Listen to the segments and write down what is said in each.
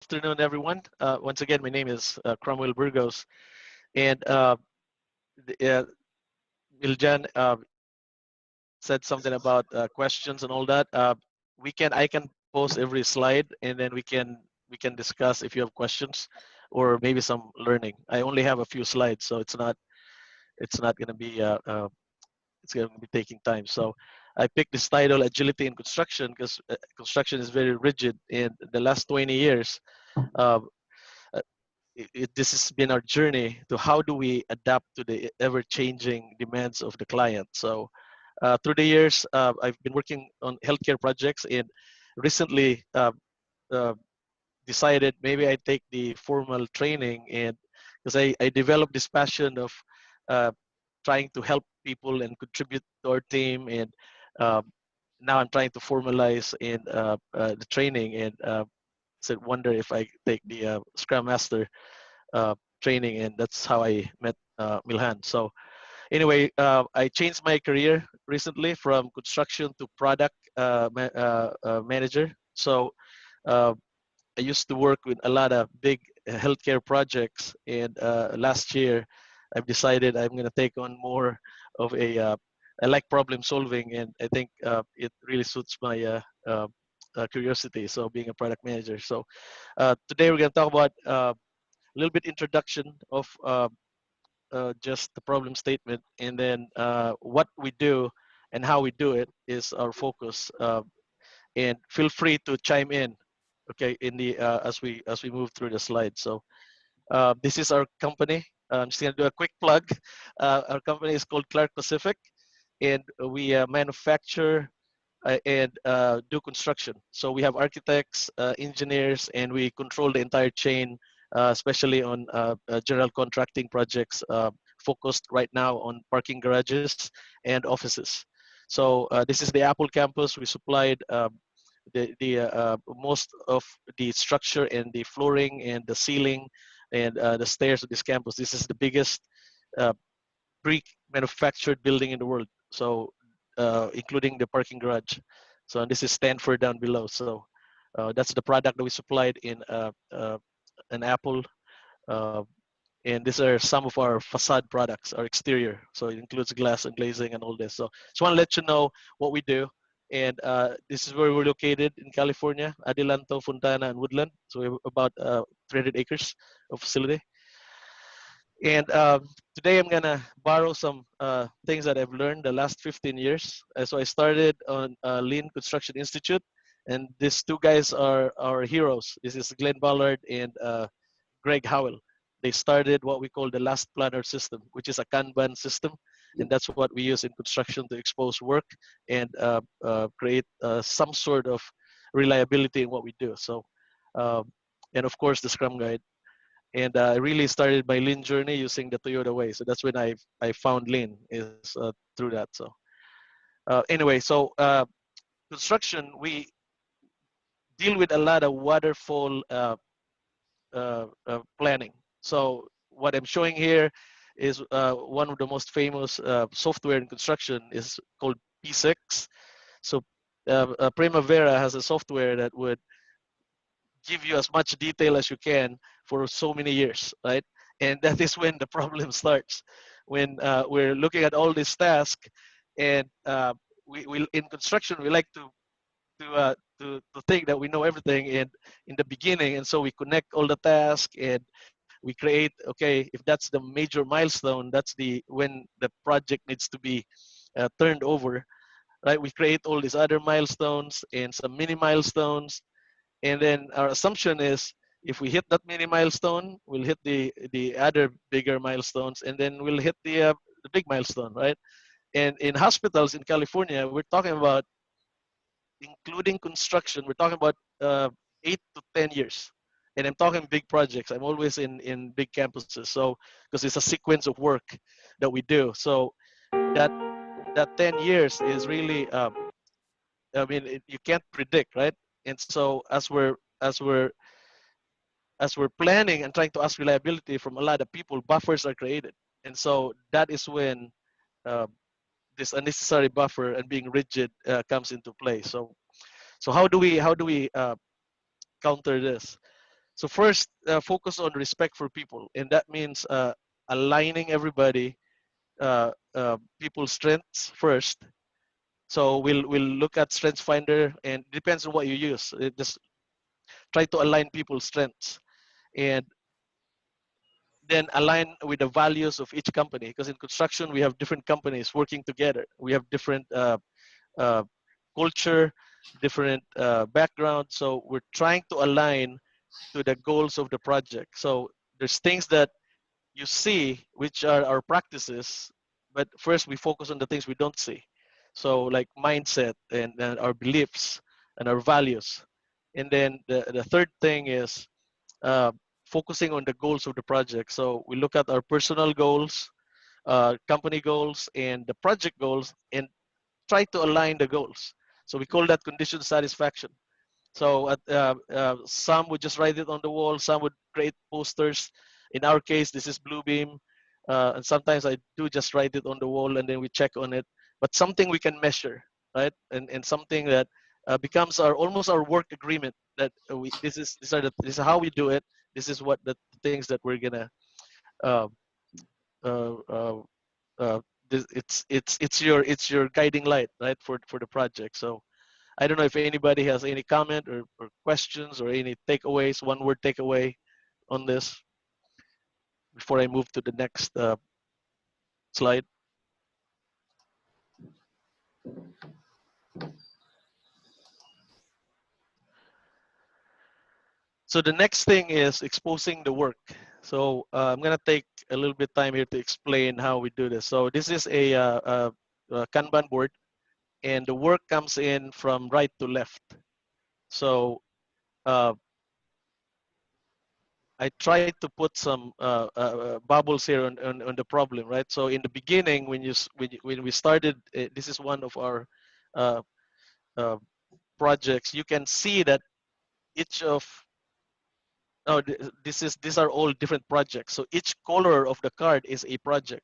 Afternoon, everyone. Once again, my name is Cromwel Burgos, and Miljan said something about questions and all that. I can post every slide, and then we can discuss if you have questions, or maybe some learning. I only have a few slides, so it's not going to be it's going to be taking time. So I picked this title, Agility in Construction, because construction is very rigid. In the last 20 years, uh, this has been our journey to how do we adapt to the ever-changing demands of the client. So through the years, I've been working on healthcare projects, and recently uh, decided maybe I take the formal training, and because I developed this passion of uh, trying to help people and contribute to our team, and uh, now I'm trying to formalize in the training, and said wonder if I take the Scrum Master uh, training, and that's how I met Milhan. So anyway, I changed my career recently from construction to product manager. So uh, I used to work with a lot of big healthcare projects, and last year I've decided I'm going to take on more of a. I like problem solving, and I think it really suits my curiosity. So being a product manager. So today we're going to talk about a little bit introduction of just the problem statement, and then what we do and how we do it is our focus. And feel free to chime in, okay, in the as we move through the slides. So this is our company. I'm just gonna do a quick plug. Our company is called Clark Pacific, and we manufacture and do construction. So we have architects, engineers, and we control the entire chain, especially on general contracting projects, focused right now on parking garages and offices. So this is the Apple campus. We supplied the most of the structure and the flooring and the ceiling and the stairs of this campus. This is the biggest uh, pre-manufactured building in the world. So including the parking garage. So this is Stanford down below. So that's the product that we supplied in an Apple. Uh, and these are some of our facade products, our exterior. So it includes glass and glazing and all this. So just want to let you know what we do. And this is where we're located in California, Adelanto, Fontana, and Woodland. So we have about 300 acres of facility. And today I'm gonna borrow some things that I've learned the last 15 years. So I started on Lean Construction Institute, and these two guys are our heroes. This is Glenn Ballard and Greg Howell. They started what we call the last planner system, which is a Kanban system, and that's what we use in construction to expose work and create some sort of reliability in what we do. So, and of course the Scrum Guide. And I really started my Lean journey using the Toyota way. So that's when I found Lean is through that. So anyway, so construction, we deal with a lot of waterfall planning. So what I'm showing here is one of the most famous software in construction is called P6. So Primavera has a software that would give you as much detail as you can for so many years, right? And that is when the problem starts. When we're looking at all these tasks, and we in construction we like to think that we know everything in the beginning, and so we connect all the tasks and we create. Okay, if that's the major milestone, that's the when the project needs to be turned over, right? We create all these other milestones and some mini milestones, and then our assumption is if we hit that mini milestone, we'll hit the other bigger milestones, and then we'll hit the big milestone, right? And in hospitals in California, we're talking about, including construction, we're talking about 8 to 10 years. And I'm talking big projects. I'm always in big campuses, so because it's a sequence of work that we do. So that that 10 years is really I mean, you can't predict, right? And so as we're planning and trying to ask reliability from a lot of people, buffers are created, and so that is when uh, this unnecessary buffer and being rigid comes into play. So how do we counter this? So first, focus on respect for people, and that means aligning everybody, people's strengths first. So we'll look at Strengths Finder, and it depends on what you use. Just try to align people's strengths, and then align with the values of each company. Because in construction, we have different companies working together. We have different uh, culture, different background. So we're trying to align to the goals of the project. So there's things that you see, which are our practices, but first we focus on the things we don't see. So like mindset and our beliefs and our values. And then the third thing is uh, focusing on the goals of the project. So we look at our personal goals, company goals, and the project goals, and try to align the goals. So we call that condition satisfaction. So some would just write it on the wall. Some would create posters. In our case, this is Bluebeam. And sometimes I do just write it on the wall and then we check on it. But something we can measure, right? And something that becomes our almost our work agreement that we this is how we do it. This is what the things that we're gonna uh, uh, uh, uh, it's your guiding light, right, for the project. So I don't know if anybody has any comment or questions or any takeaways, one word takeaway on this before I move to the next slide. So the next thing is exposing the work. So I'm gonna take a little bit time here to explain how we do this. So this is a Kanban board, and the work comes in from right to left. So uh, I tried to put some bubbles here on the problem, right? So in the beginning, when we started, this is one of our uh, uh, projects. You can see that each of oh, these are all different projects. So each color of the card is a project.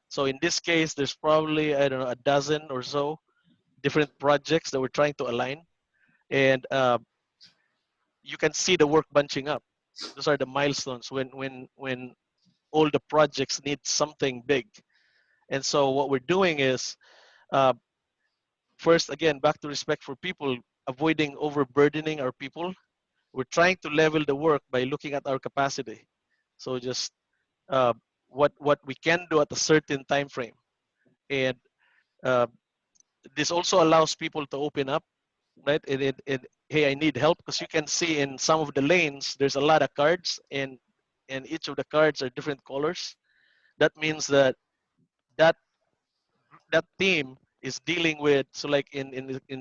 So in this case, there's probably I don't know a dozen or so different projects that we're trying to align, and you can see the work bunching up. Those are the milestones when all the projects need something big. And so what we're doing is uh, first, again, back to respect for people, avoiding overburdening our people. We're trying to level the work by looking at our capacity. So just uh, what we can do at a certain time frame, and uh, this also allows people to open up, right? Hey, I need help, because you can see in some of the lanes there's a lot of cards, and each of the cards are different colors. That means that that that team is dealing with, so like in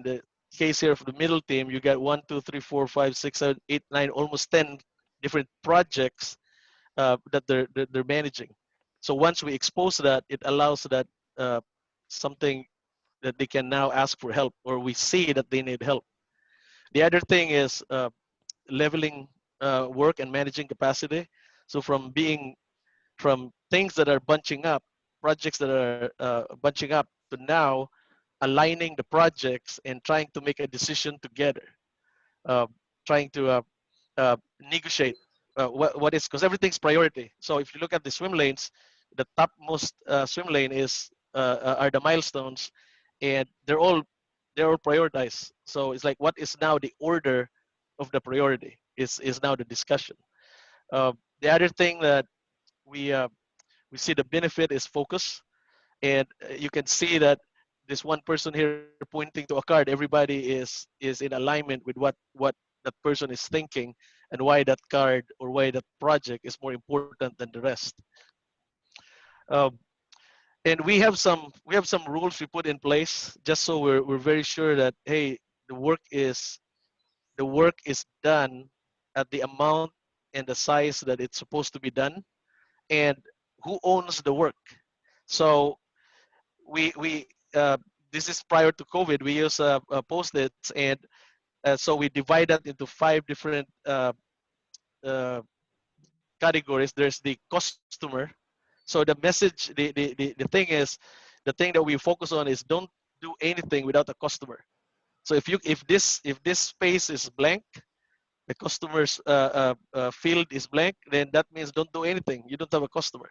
the case here of the middle team, you got 1 2 3 4 5 6 7 8 9 almost 10 different projects that they're managing. So once we expose that, it allows that something that they can now ask for help, or we see that they need help. The other thing is leveling work and managing capacity. So from things that are bunching up, projects that are bunching up, to now aligning the projects and trying to make a decision together, uh, trying to negotiate what is, because everything's priority. So if you look at the swim lanes, the topmost swim lane are the milestones, and they're all prioritized. So it's like, what is now the order of the priority is now the discussion. The other thing that we uh, we see the benefit is focus, and you can see that this one person here pointing to a card, everybody is in alignment with what that person is thinking, and why that card or why that project is more important than the rest. um, and we have some rules we put in place, just so we're very sure that, hey, the work is the work is done at the amount and the size that it's supposed to be done, and who owns the work. So we this is prior to COVID. We use post-its, and so we divide that into 5 different uh, categories. There's the customer. So the message, the thing is, the thing that we focus on is, don't do anything without a customer. So if this space is blank, the customer's field is blank, then that means don't do anything. You don't have a customer.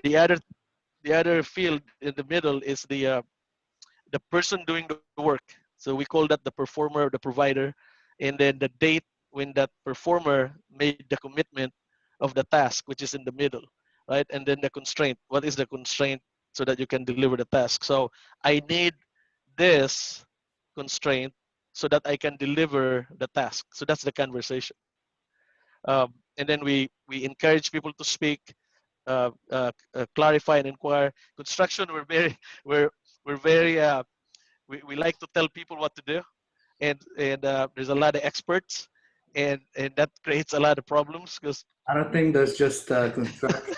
The other field in the middle is the person doing the work. So we call that the performer, the provider, and then the date when that performer made the commitment of the task, which is in the middle, right? And then the constraint. What is the constraint so that you can deliver the task? So I need this constraint so that I can deliver the task. So that's the conversation. And then we encourage people to speak, clarify and inquire. Construction, we're we're very we like to tell people what to do, and there's a lot of experts, and that creates a lot of problems because I don't think that's just construction.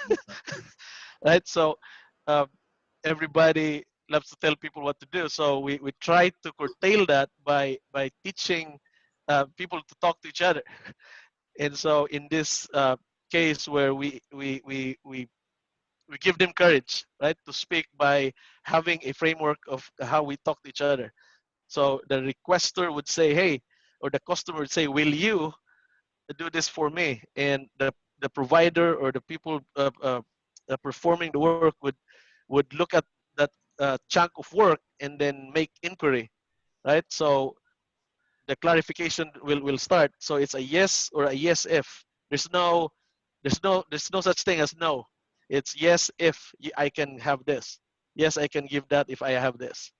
right. So um, everybody loves to tell people what to do. So we try to curtail that by teaching people to talk to each other. And so in this case where we give them courage, right, to speak by having a framework of how we talk to each other. So the requester would say, hey, or the customer would say, will you do this for me? And the provider or the people performing the work would look at that chunk of work and then make inquiry, right? So the clarification will start. So it's a yes or a yes if. There's no there's no such thing as no. It's yes if I can have this. Yes, I can give that if I have this.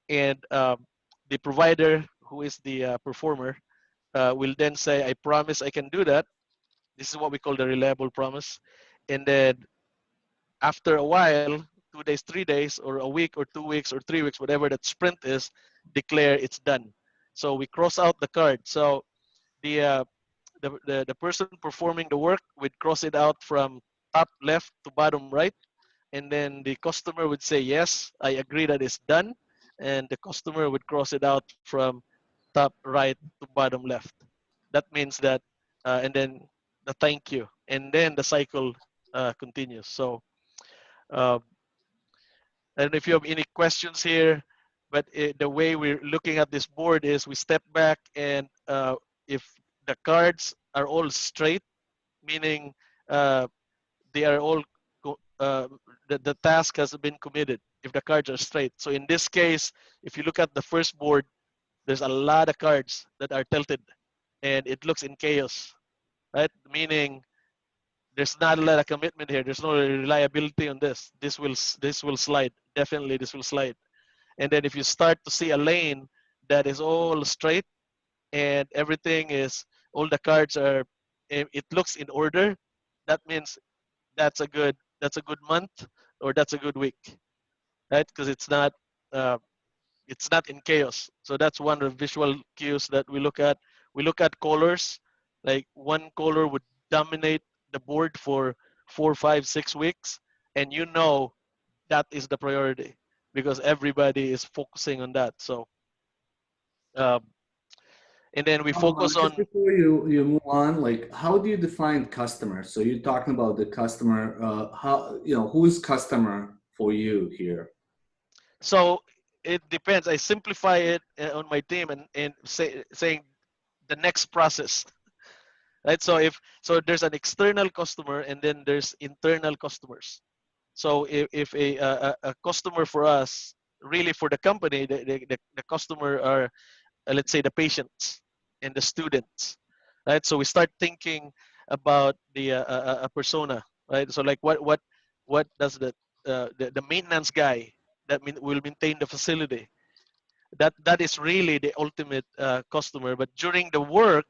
And the provider, who is the performer, will then say, I promise I can do that. This is what we call the reliable promise. And then after a while, 2 days, 3 days, or a week, or 2 weeks, or 3 weeks, whatever that sprint is, declare it's done. So we cross out the card. So the the person performing the work would cross it out from top left to bottom right, and then the customer would say yes, I agree that it's done, and the customer would cross it out from top right to bottom left. That means that, and then the thank you, and then the cycle continues. So uh, I don't know if you have any questions here, but the way we're looking at this board is we step back, and if the cards are all straight, meaning uh, they are all the task has been committed if the cards are straight. So in this case, if you look at the first board, there's a lot of cards that are tilted, and it looks in chaos, right? Meaning there's not a lot of commitment here. There's no reliability on this. This will slide. Definitely, this will slide. And then if you start to see a lane that is all straight and everything is all the cards are it looks in order, that means that's a good month, or that's a good week, right? Because uh, it's not in chaos. So that's one of the visual cues that we look at. We look at colors. Like one color would dominate the board for 4, 5, 6 weeks, and that is the priority because everybody is focusing on that. So um, and then we focus Just on. before you move on, like how do you define customer? So you're talking about the customer. How who's customer for you here? So it depends. I simplify it on my team and saying the next process, right? So there's an external customer and then there's internal customers. So if a customer for us, really for the company, the customer are, let's say, the patients and the students, right? So we start thinking about the a persona, right? So like what does the maintenance guy that will maintain the facility, that is really the ultimate customer. But during the work,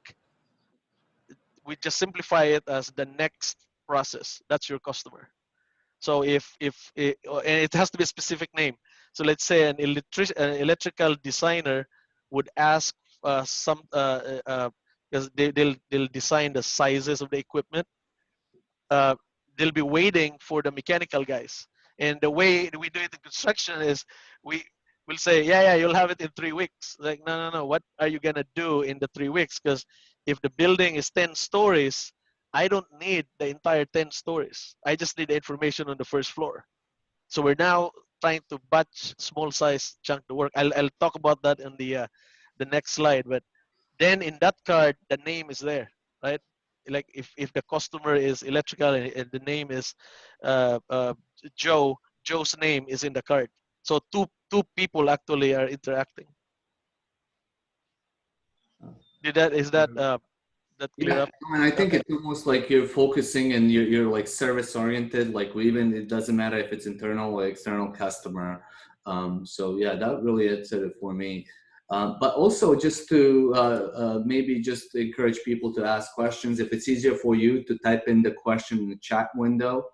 we just simplify it as the next process. That's your customer. So if it, and it has to be a specific name. So let's say an electrical designer would ask some because they'll design the sizes of the equipment. uh, they'll be waiting for the mechanical guys. And the way we do it in construction is we will say, yeah, you'll have it in 3 weeks. Like, no. What are you gonna do in the 3 weeks? Because if the building is 10 stories, I don't need the entire 10 stories. I just need the information on the first floor. So we're now trying to batch small size chunk the work. I'll talk about that in the next slide. But then in that card the name is there, right? Like if the customer is electrical and the name is uh, uh, Joe's name is in the card. So two people actually are interacting. Did that is that that clear Yeah, up? and I think Okay. it's almost like you're focusing and you're like service oriented. Like we even it doesn't matter if it's internal or external customer. So yeah, that really answered it for me. But also just to maybe just encourage people to ask questions. If it's easier for you to type in the question in the chat window,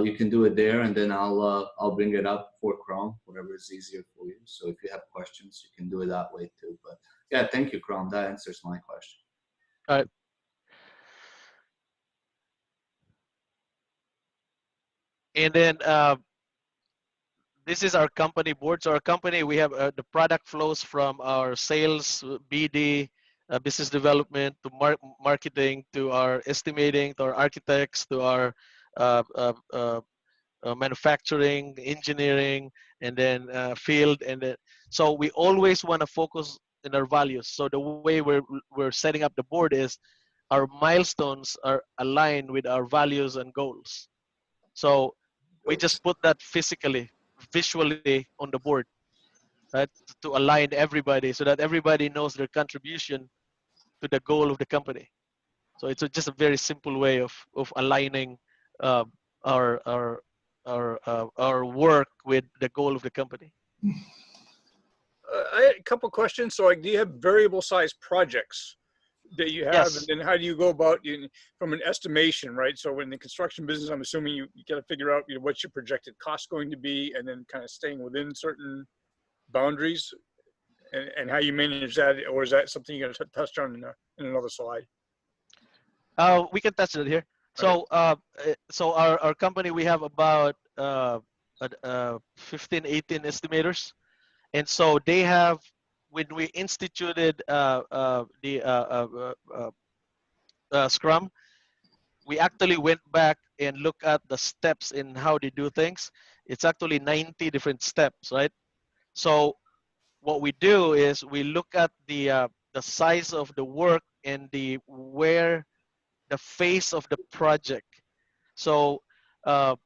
you can do it there, and then I'll bring it up for Chrome, whatever is easier for you. So if you have questions, you can do it that way too. But yeah, thank you, Chrome. That answers my question. All right. And then this is our company board. So our company, we have the product flows from our sales, BD, business development, to marketing, to our estimating, to our architects, to our uh, uh, uh, manufacturing, engineering, and then field. And then, so we always want to focus in our values. So the way we're setting up the board is our milestones are aligned with our values and goals. So we just put that physically, visually on the board, right, to align everybody so that everybody knows their contribution to the goal of the company. So it's just a very simple way of aligning um, our our our work with the goal of the company. I had a couple questions. So, like, do you have variable size projects that you have, and Yes. then how do you go about from an estimation, right? So, in the construction business, I'm assuming you got to figure out what's your projected cost going to be, and then kind of staying within certain boundaries, and how you manage that, or is that something you're going to touch on in another slide? We can touch it here. Okay. So our company, we have about 15, 18 estimators. And so they have, when we instituted the Scrum, we actually went back and looked at the steps in how they do things. It's actually 90 different steps, right? So what we do is we look at the size of the work and the where the phase of the project. So uh,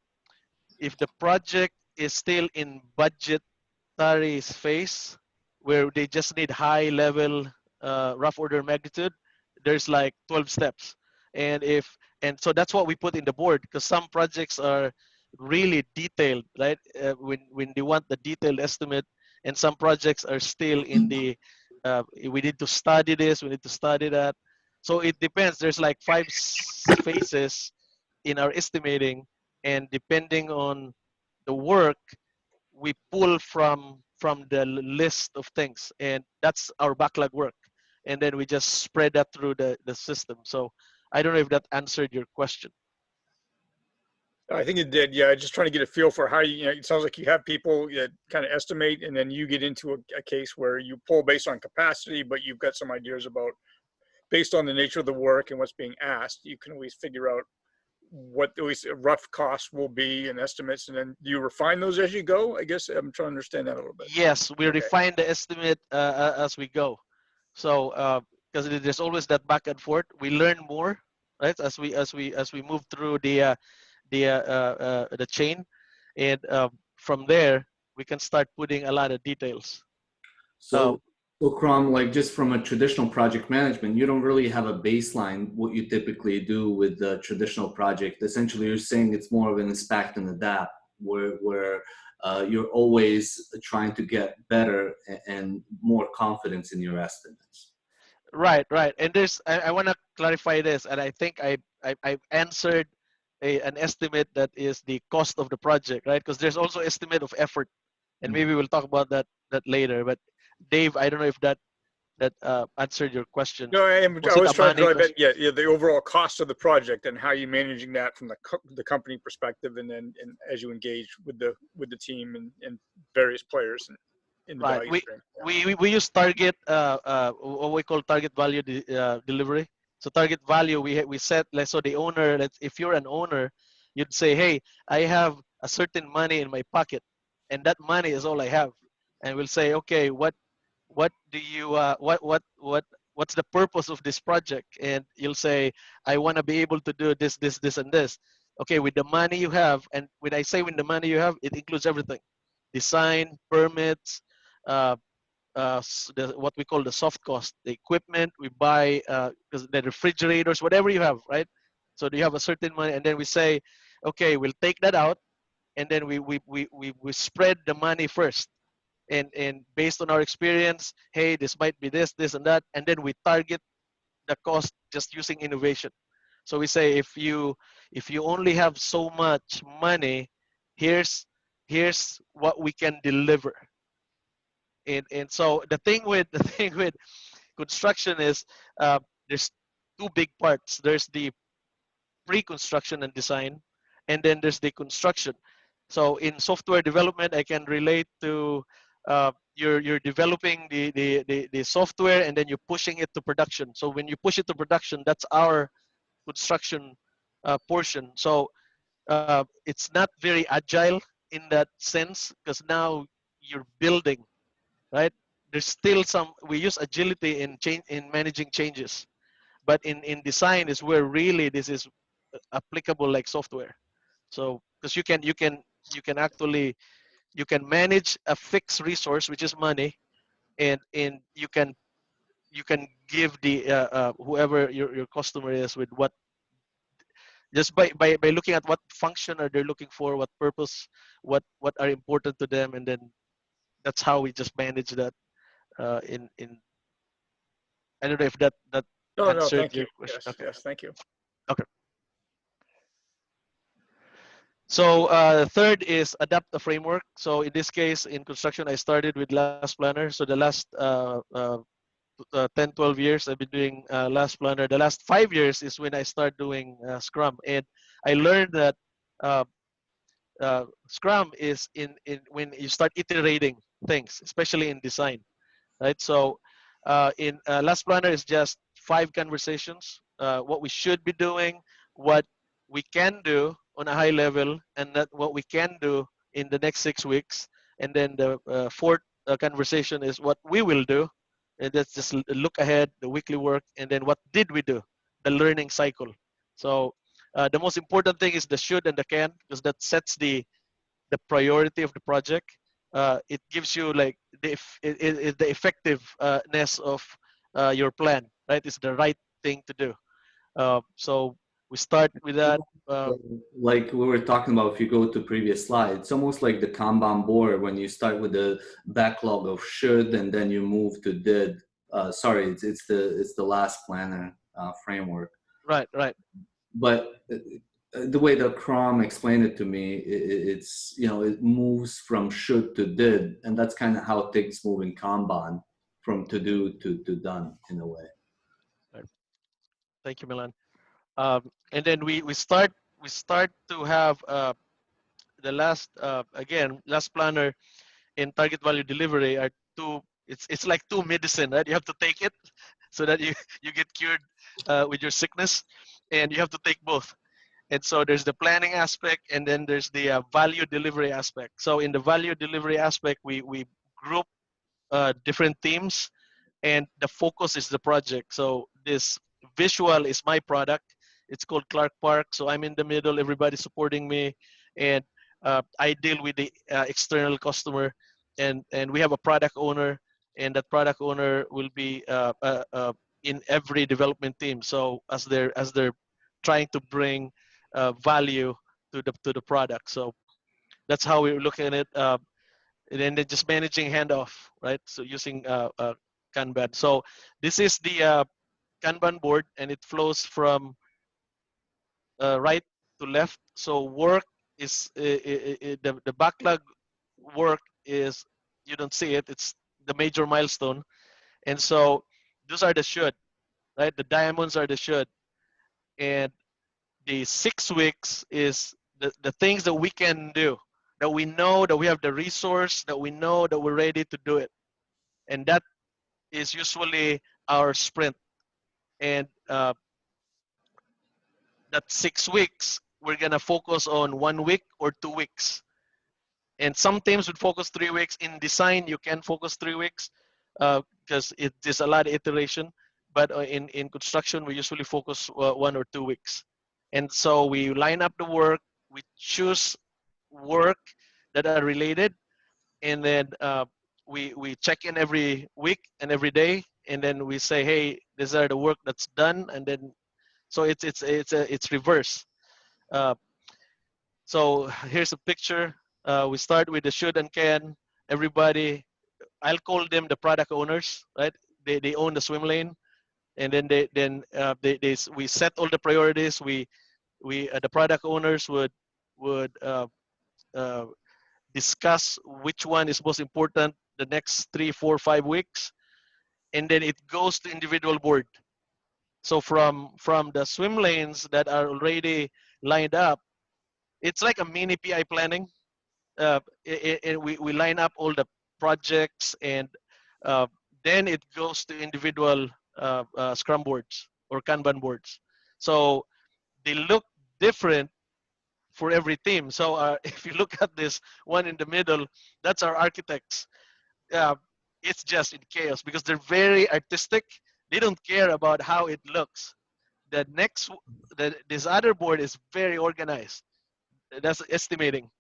if the project is still in budgetary phase, where they just need high level rough order magnitude, there's like 12 steps. And if and so that's what we put in the board, because some projects are really detailed, right? When they want the detailed estimate, and some projects are still in the we need to study this, we need to study that. So it depends. There's like five phases in our estimating, and depending on the work, we pull from the list of things, and that's our backlog work, and then we just spread that through the system. So I don't know if that answered your question. I think it did. Yeah, just trying to get a feel for how it sounds like you have people that kind of estimate, and then you get into a case where you pull based on capacity, but you've got some ideas about, based on the nature of the work and what's being asked, you can always figure out what at least rough costs will be and estimates, and then do you refine those as you go? I guess I'm trying to understand that a little bit. Yes, we Okay. refine the estimate as we go. So because there's always that back and forth, we learn more, right, as we move through the chain, and from there we can start putting a lot of details. Uh, So, so Crom, like just from a traditional project management, you don't really have a baseline what you typically do with the traditional project. Essentially, you're saying it's more of an inspect and adapt, where you're always trying to get better and more confidence in your estimates. right. And I want to clarify this, and I think I've answered an estimate that is the cost of the project, right? Because there's also estimate of effort, and maybe we'll talk about that later. But Dave, I don't know if that answered your question. No, Was I it was a trying to money drive cost? that. Yeah, the overall cost of the project and how you're managing that from the company perspective, and then as you engage with the team and various players in the Right. value We stream. we we, we use target what we call target value delivery. So target value we set, like, so the owner, if you're an owner, you'd say, hey, I have a certain money in my pocket, and that money is all I have, and we'll say, okay, what do you what's the purpose of this project? And you'll say, I want to be able to do this, this, this, and this. Okay, with the money you have, and when I say with the money you have, it includes everything: design, permits, uh, what we call the soft cost, the equipment we buy, the refrigerators, whatever you have, right? So you have a certain money, and then we say, okay, we'll take that out, and then we spread the money first, and based on our experience, hey, this might be this, this, and that, and then we target the cost just using innovation. So we say, if you only have so much money, here's what we can deliver. And so the thing with construction is, there's two big parts. There's the pre-construction and design, and then there's the construction. So in software development, I can relate to, you're developing the software, and then you're pushing it to production. So when you push it to production, that's our construction portion. So it's not very agile in that sense, because now you're building, right? There's still some, we use agility in change, in managing changes, but in design is where really this is applicable like software. So because you can actually, you can manage a fixed resource, which is money, and you can give the whoever your customer is with what, just by looking at what function are they looking for, what purpose, what are important to them, and then that's how we just manage that. In I don't know if that No, no, answered thank you. your question. Yes, Okay. yes, thank you. Okay. So third is adapt a framework. So in this case, in construction, I started with Last Planner. So the last 10, 12 years, I've been doing Last Planner. The last 5 years is when I start doing Scrum. And I learned that uh, Scrum is in when you start iterating things, especially in design, right? So in Last Planner is just 5 conversations, what we should be doing, what we can do on a high level, and that what we can do in the next 6 weeks. And then the fourth conversation is what we will do, and that's just look ahead, the weekly work, and then what did we do, the learning cycle. So the most important thing is the should and the can, because that sets the priority of the project. It gives you like the effectiveness of your plan, right? It's the right thing to do. So we start with that. Like we were talking about, if you go to previous slide, it's almost like the Kanban board when you start with the backlog of should and then you move to did. Sorry, it's the last planner framework. Right, right. But the way that Crom explained it to me, it's, it moves from should to did, and that's kind of how things move in Kanban, from to do to done in a way. Right. Thank you, Milan. And then we start to have the last again, Last Planner in target value delivery are two. It's like two medicine, right? You have to take it so that you get cured with your sickness, and you have to take both. And so there's the planning aspect, and then there's the value delivery aspect. So in the value delivery aspect, we group different teams, and the focus is the project. So this visual is my product. It's called Clark Park. So I'm in the middle. Everybody's supporting me, and I deal with the external customer, and we have a product owner, and that product owner will be in every development team. So as they're trying to bring value to the product. So that's how we're looking at it. And then just managing handoff, right? So using Kanban. So this is the Kanban board, and it flows from right to left. So work is the backlog work is, you don't see it. It's the major milestone, and so those are the should, right? The diamonds are the should, and the 6 weeks is the things that we can do, that we know that we have the resource, that we know that we're ready to do it, and that is usually our sprint. And that 6 weeks, we're gonna focus on 1 week or 2 weeks. And some teams would focus 3 weeks. In design, you can focus 3 weeks because it is a lot of iteration. but in construction we usually focus 1 or 2 weeks. And so we line up the work, we choose work that are related, and then we check in every week and every day, and then we say, hey, these are the work that's done, and then so it's reverse. Uh, so here's a picture. We start with the should and can. Everybody, I'll call them the product owners, right? They own the swim lane, and then we set all the priorities. We the product owners would uh, discuss which one is most important the next 3, 4, 5 weeks, and then it goes to individual board. So from the swim lanes that are already lined up, it's like a mini PI planning. We line up all the projects, and uh, then it goes to individual Scrum boards or Kanban boards. So they look different for every team. So if you look at this one in the middle, that's our architects. Uh, it's just in chaos because they're very artistic. They don't care about how it looks. The next, this other board is very organized. That's estimating,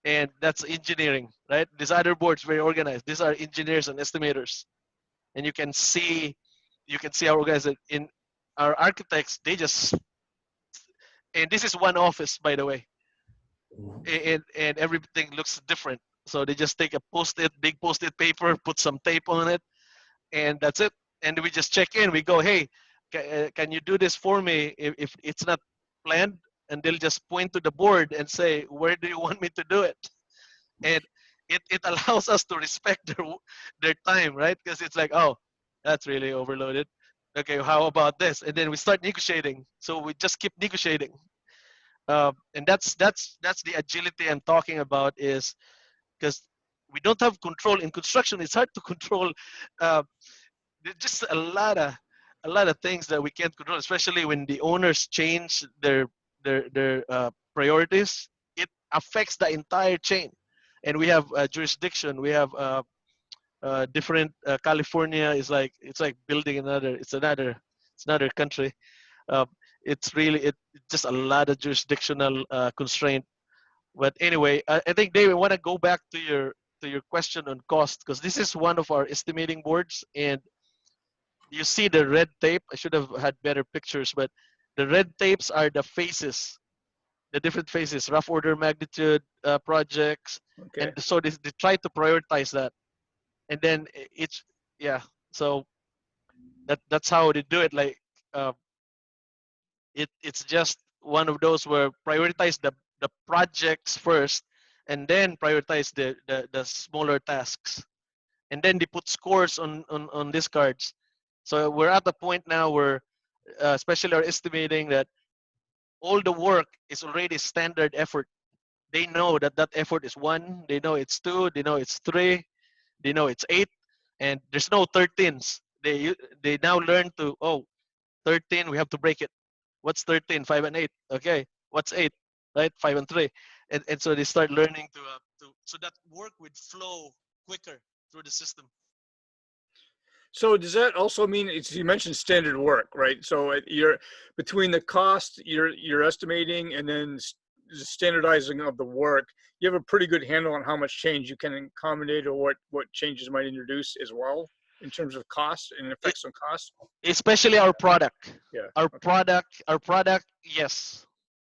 and that's engineering, right? This other board's very organized. These are engineers and estimators, and you can see how organized in our architects. They just, and this is one office, by the way, and everything looks different. So they just take a post-it, big post-it paper, put some tape on it, and that's it. And we just check in. We go, hey, can you do this for me if it's not planned? And they'll just point to the board and say, where do you want me to do it? And it allows us to respect their time, right? Because it's like, oh, that's really overloaded. Okay, how about this? And then we start negotiating. So we just keep negotiating. And that's the agility I'm talking about, is because we don't have control in construction. It's hard to control. Uh, there's just a lot of things that we can't control, especially when the owners change their priorities. It affects the entire chain, and we have jurisdiction. We have different. California is like, it's like building another country. Uh, it's really it's just a lot of jurisdictional constraint. But anyway, I think David, want to go back to your question on cost, because this is one of our estimating boards, and you see the red tape. I should have had better pictures, but the red tapes are the phases, the different phases, rough order magnitude projects, Okay. and so they try to prioritize that, and then it's yeah. So that's how they do it. Like uh, it's just one of those where prioritize the projects first, and then prioritize the smaller tasks, and then they put scores on these cards. So we're at the point now where especially our estimating, that all the work is already standard effort. They know that that effort is 1, they know it's 2, they know it's 3, they know it's 8, and there's no 13s. They now learn to, oh, 13, we have to break it. What's 13? 5 and 8. Okay. What's 8? Right? 5 and 3. And so they start learning to so that work would flow quicker through the system. So does that also mean, you mentioned standard work, right? So you're between the cost you're estimating and then standardizing of the work, you have a pretty good handle on how much change you can accommodate, or what changes might introduce as well in terms of cost and effects on cost. Especially our product. Yeah. Our Okay. product, yes.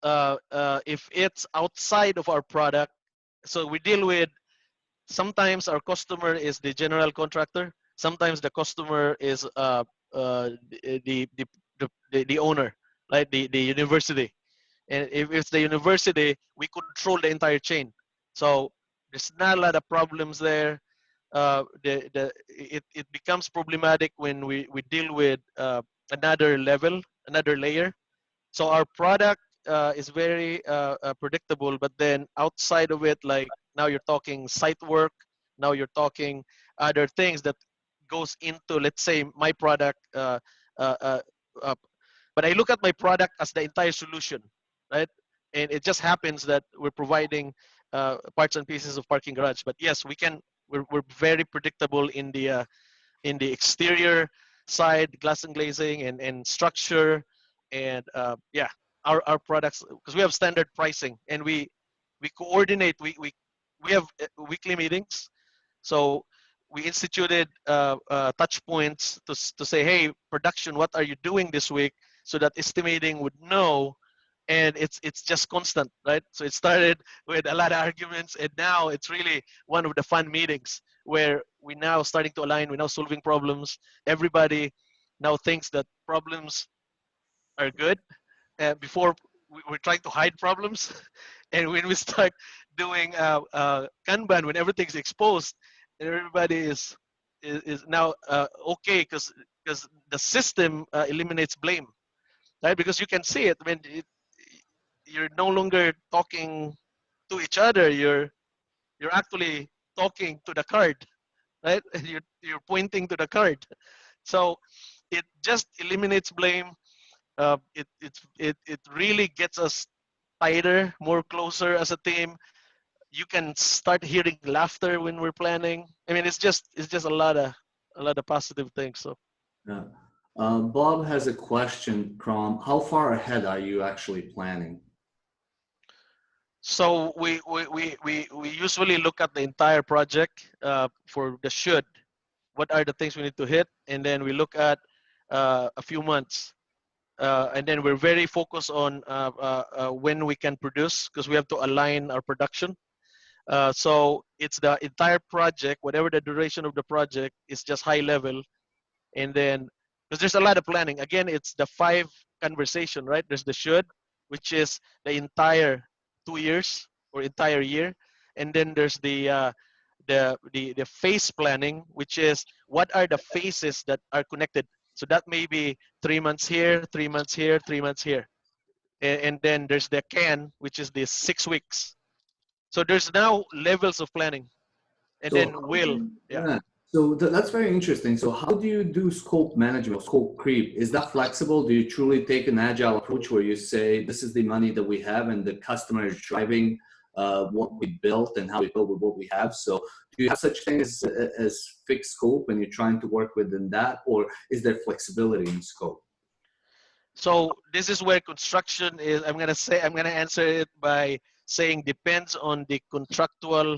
If it's outside of our product, so we deal with, sometimes our customer is the general contractor. Sometimes the customer is the owner, like the university. And if it's the university, we control the entire chain. So there's not a lot of problems there. It becomes problematic when we deal with another level, another layer. So our product is very predictable, but then outside of it, like now you're talking site work, now you're talking other things that goes into, let's say, my product. Uh, uh, uh, but I look at my product as the entire solution, right? And it just happens that we're providing parts and pieces of parking garage. But yes, we can. We're very predictable in the exterior outside glass and glazing and structure, and yeah, our products, because we have standard pricing, and we coordinate. We have weekly meetings, so we instituted touch points to say, hey, production, what are you doing this week, so that estimating would know. And it's just constant, right? So it started with a lot of arguments, and now it's really one of the fun meetings where we now starting to align. We're now solving problems. Everybody now thinks that problems are good. Before, we were trying to hide problems, and when we start doing Kanban, when everything's exposed, everybody is now okay, because the system eliminates blame, right? Because you can see it when you're no longer talking to each other. You're actually talking to the card, right? You're pointing to the card. So it just eliminates blame. It really gets us tighter, more closer as a team. You can start hearing laughter when we're planning. I mean, it's just a lot of positive things. So Yeah. Bob has a question, Crom. How far ahead are you actually planning? so we usually look at the entire project for the should. What are the things we need to hit, and then we look at a few months. And then we're very focused on when we can produce, because we have to align our production. So it's the entire project, whatever the duration of the project, is just high level. And then, because there's a lot of planning. Again, it's the five conversation, right? There's the should, which is the entire 2 years or entire year. And then there's the phase planning, which is what are the phases that are connected. So that may be 3 months here, 3 months here, 3 months here. And then there's the can, which is the 6 weeks. So there's now levels of planning. And So, then will, yeah. yeah. So that's very interesting. So how do you do scope management, scope creep? Is that flexible? Do you truly take an agile approach where you say, this is the money that we have and the customer is driving what we built and how we build with what we have? So do you have such thing as fixed scope and you're trying to work within that, or is there flexibility in scope? So this is where construction is. I'm gonna answer it by saying depends on the contractual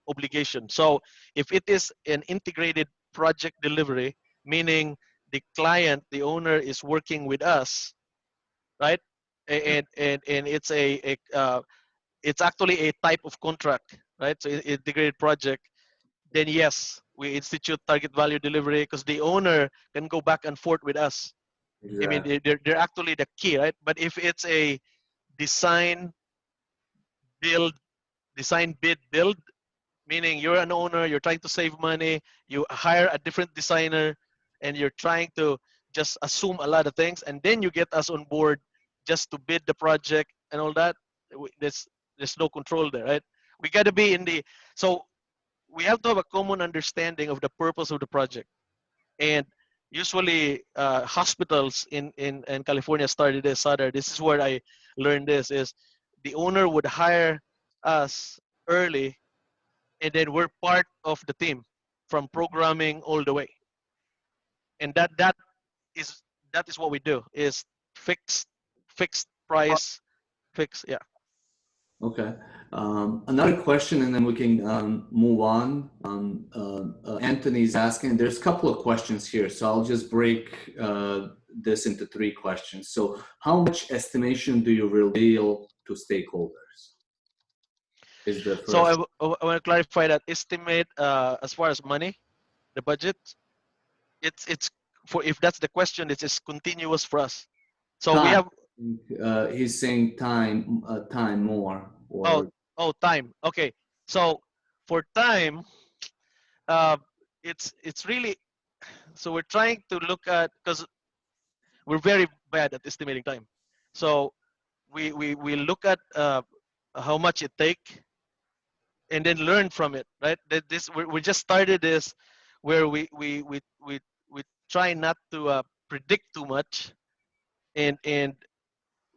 obligation. So if it is an integrated project delivery, meaning the client, the owner is working with us, right? And it's actually a type of contract, right? So integrated project. Then yes, we institute target value delivery, because the owner can go back and forth with us. I mean, Exactly. they're actually the key, right? But if it's a design, build, design, bid, build, meaning you're an owner, you're trying to save money, you hire a different designer, and you're trying to just assume a lot of things, and then you get us on board just to bid the project and all that. There's no control there, right? We got to be in the so we have to have a common understanding of the purpose of the project. And usually hospitals in California started this. Sutter, this is where I learned this, is the owner would hire us early, and then we're part of the team from programming all the way. And is that is what we do, is fixed fixed price, fixed, yeah. Okay. Another question, and then we can move on. Anthony's asking, there's a couple of questions here, so I'll just break this into three questions. So how much estimation do you reveal to stakeholders? Is the So first. I want to clarify that estimate, as far as money, the budget, it's for, if that's the question, it's just continuous for us. So we Time. have, He's saying time, time more, oh, or time. Okay. So for time, uh, it's really, so we're trying to look at, because we're very bad at estimating time. So we look at how much it take, and then learn from it, right? That this we just started this, where we try not to predict too much, and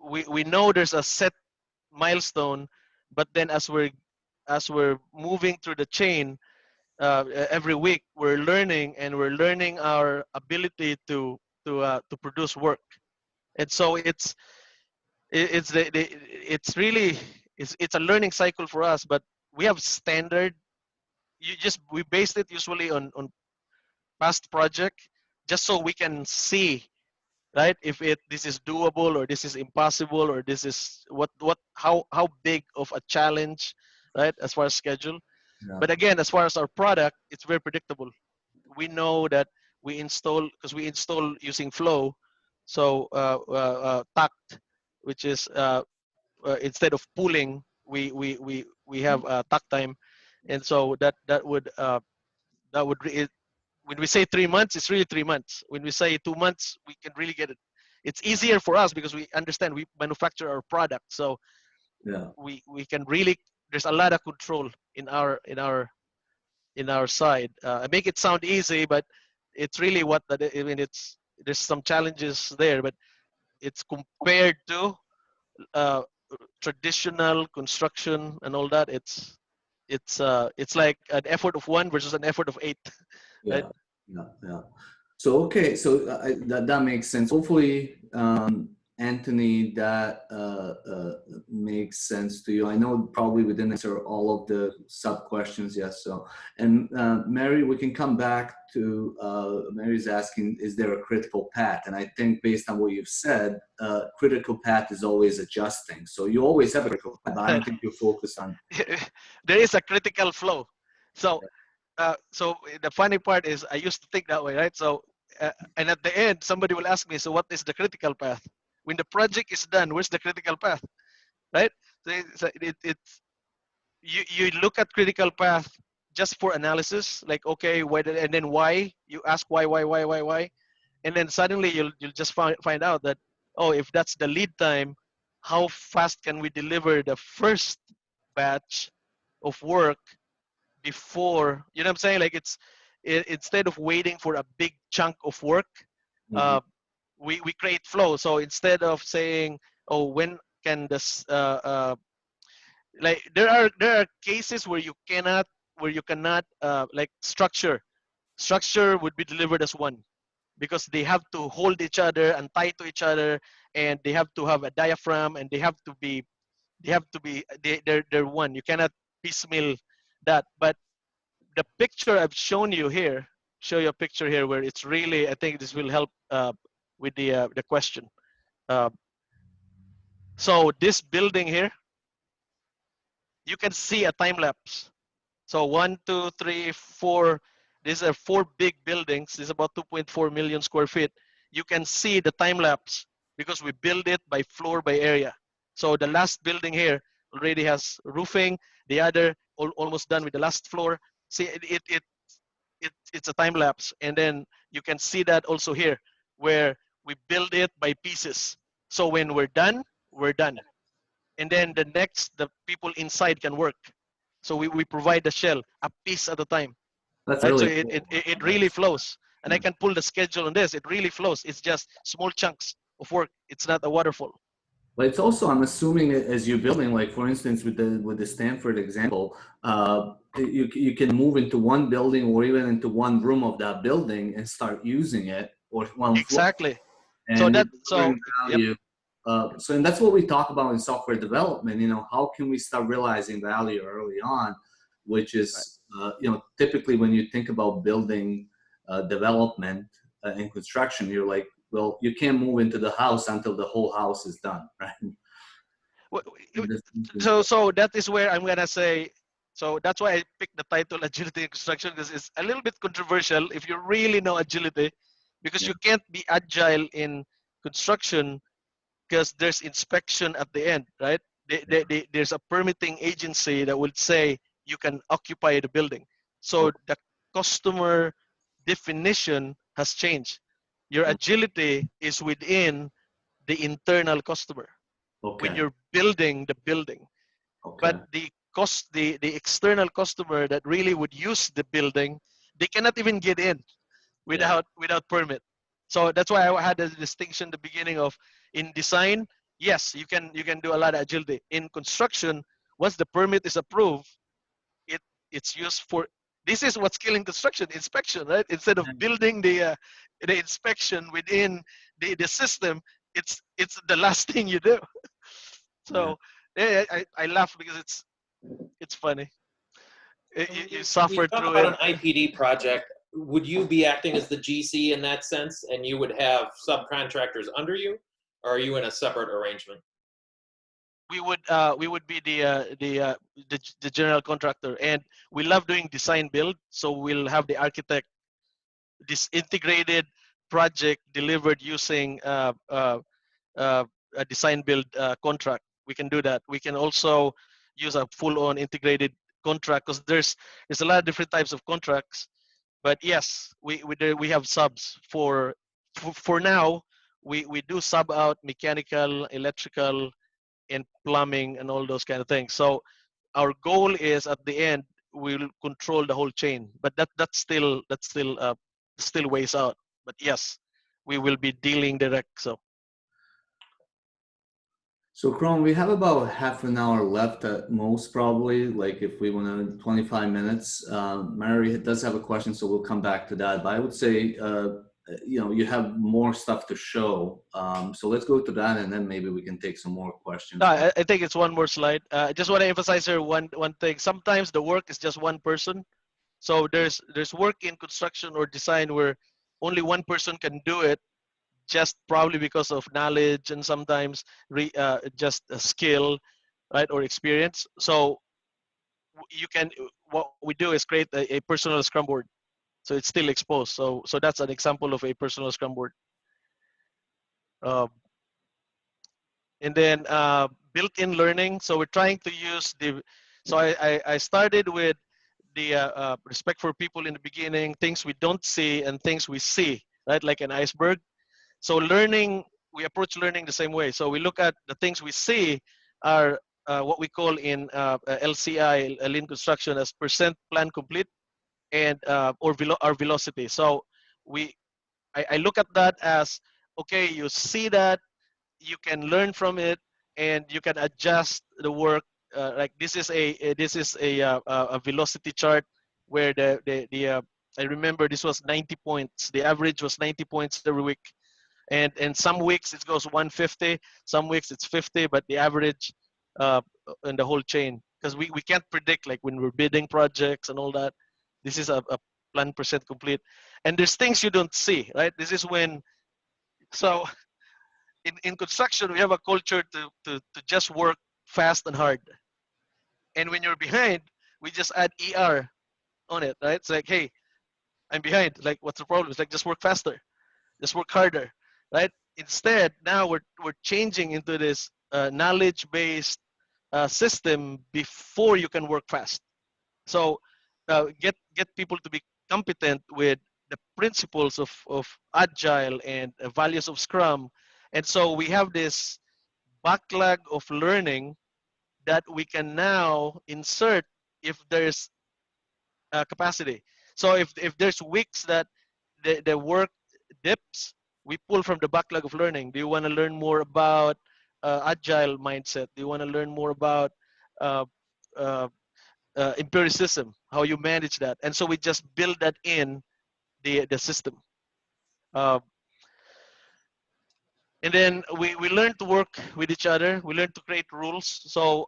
we know there's a set milestone, but then as we're moving through the chain, every week we're learning, and we're learning our ability to produce work. And so it's it's really it's a learning cycle for us. But we have standard. We based it usually on past project, just so we can see, right, if this is doable, or this is impossible, or this is how big of a challenge, right, as far as schedule. Yeah. But again, as far as our product, it's very predictable. We know that because we install using Flow, so tact, which is instead of pooling, we have tact time. And so that would when we say 3 months, it's really 3 months. When we say 2 months, we can really get it. It's easier for us because we understand we manufacture our product, so Yeah. we can really, there's a lot of control in our side. I make it sound easy, but it's really I mean, there's some challenges there, but it's compared to uh, traditional construction and all that. It's like an effort of one versus an effort of eight, right? Yeah. Yeah. Yeah. So okay, so that makes sense. Hopefully, Anthony, that makes sense to you. I know probably we didn't answer all of the sub questions yet. So, and Mary, we can come back to Mary's asking, is there a critical path? And I think based on what you've said, critical path is always adjusting. So you always have a critical path. I don't think you focus on. There is a critical flow. So the funny part is I used to think that way, right? So and at the end, somebody will ask me, so what is the critical path? When the project is done, where's the critical path, right? It's you look at critical path just for analysis, like, okay, and then why? You ask why, and then suddenly you'll just find out that, oh, if that's the lead time, how fast can we deliver the first batch of work before, you know what I'm saying? Like instead of waiting for a big chunk of work, Mhm. we create flow. So instead of saying, oh, when can this like there are cases where you cannot like structure would be delivered as one, because they have to hold each other and tie to each other, and they have to have a diaphragm, and they're one. You cannot piecemeal that. But the picture I've shown you here, show you a picture here where it's really, I think this will help with the question. Uh, so this building here, you can see a time lapse. So 1, 2, 3, 4. These are 4 big buildings. This is about 2.4 million square feet. You can see the time lapse because we build it by floor by area. So the last building here already has roofing. The other almost done with the last floor. See, it's a time lapse. And then you can see that also here where we build it by pieces. So when we're done, we're done. And then the people inside can work. So we provide the shell a piece at a time, That's right? So really it, cool. it, it really flows. And I Yeah. can pull the schedule on this. It really flows. It's just small chunks of work. It's not a waterfall. But it's also, I'm assuming, as you're building, like for instance, with the Stanford example, you can move into one building or even into one room of that building and start using it, or one floor, Exactly. So and you're that so delivering yep. value. So, and that's what we talk about in software development. How can we start realizing value early on, which Right. is, typically when you think about building development and construction, you're like, well, you can't move into the house until the whole house is done, right? And this is So that is where I'm gonna say. So that's why I picked the title Agility in Construction, because it's a little bit controversial if you really know agility, because Yeah. you can't be agile in construction because there's inspection at the end, right? There's a permitting agency that will say you can occupy the building. So Okay. the customer definition has changed. Your agility is within the internal customer when Okay. you're building the building. But Okay. the external customer that really would use the building, they cannot even get in Yeah. without permit. So that's why I had a distinction at the beginning of, in design, yes, you can do a lot of agility. In construction, once the permit is approved, it it's used for This is what's killing construction: inspection, right? Instead of building the inspection within the system, it's the last thing you do. So yeah, I laugh because it's funny. You When you suffer talk through about it. an IPD project, would you be acting as the GC in that sense, and you would have subcontractors under you, or are you in a separate arrangement? We would be the general contractor, and we love doing design build. So we'll have the architect, this integrated project delivered using a design build contract. We can do that. We can also use a full-on integrated contract, because there's a lot of different types of contracts. But yes, we have subs for now. We do sub out mechanical, electrical, and plumbing and all those kind of things. So our goal is, at the end, we'll control the whole chain. But that's still ways out. But yes, we will be dealing direct. So Chrome, we have about half an hour left at most, probably, like if we want to 25 minutes. Mary does have a question, so we'll come back to that. But I would say, you have more stuff to show. So let's go to that, and then maybe we can take some more questions. No, I think it's one more slide. I just want to emphasize here one thing. Sometimes the work is just one person. So there's work in construction or design where only one person can do it, just probably because of knowledge and sometimes just a skill, right, or experience. So what we do is create a personal Scrum board, so it's still exposed. So that's an example of a personal Scrum board. And then built-in learning. So we're trying to use so I started with the respect for people in the beginning, things we don't see and things we see, right, like an iceberg. So we approach learning the same way. So we look at the things we see are what we call in LCI, lean construction, as percent plan complete, and our velocity. So I look at that as, okay, you see that, you can learn from it, and you can adjust the work. Like this is a velocity chart where I remember this was 90 points. The average was 90 points every week. And some weeks it goes 150, some weeks it's 50, but the average uh, in the whole chain, because we can't predict, like when we're bidding projects and all that. This is a plan percent complete, and there's things you don't see, right? This is when, so in construction we have a culture to just work fast and hard, and when you're behind, we just add ER on it, right? It's like, hey, I'm behind, like, what's the problem? It's like, just work faster, just work harder, right? Instead, now we're changing into this knowledge-based system before you can work fast. So get people to be competent with the principles of Agile and values of Scrum, and so we have this backlog of learning that we can now insert if there's capacity. So if there's weeks that the work dips, we pull from the backlog of learning. Do you want to learn more about agile mindset? Do you want to learn more about uh, uh, empiricism, how you manage that? And so we just build that in the system. Uh, and then we learn to work with each other. We learn to create rules. So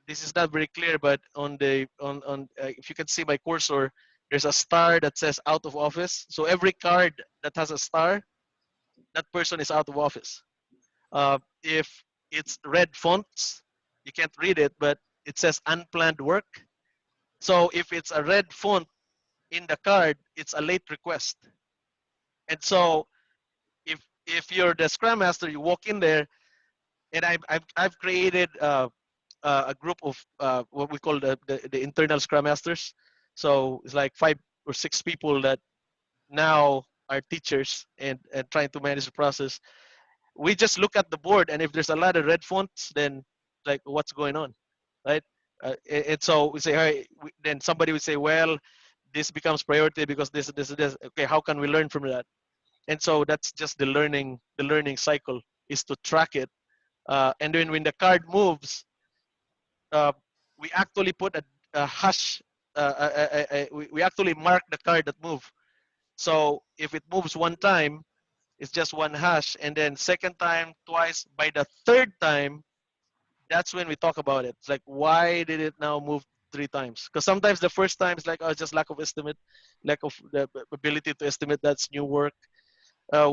this is not very clear, but if you can see my cursor, there's a star that says out of office. So every card that has a star, that person is out of office. If it's red fonts, you can't read it, but it says unplanned work. So if it's a red font in the card, it's a late request. And so if you're the Scrum Master, you walk in there, and I've created a group of what we call the internal Scrum Masters. So it's like 5 or 6 people that now are teachers and trying to manage the process. We just look at the board, and if there's a lot of red fonts, then like, what's going on, right? And so we say, hey, then somebody would say, well, this becomes priority because this. Okay, how can we learn from that? And so that's just the learning cycle, is to track it. And then when the card moves, uh, we actually put a hash we actually mark the card that move. So if it moves one time, it's just one hash, and then second time, twice. By the third time, that's when we talk about it. It's like, why did it now move 3 times? Because sometimes the first time is like, oh, it's just lack of estimate, lack of the ability to estimate. That's new work.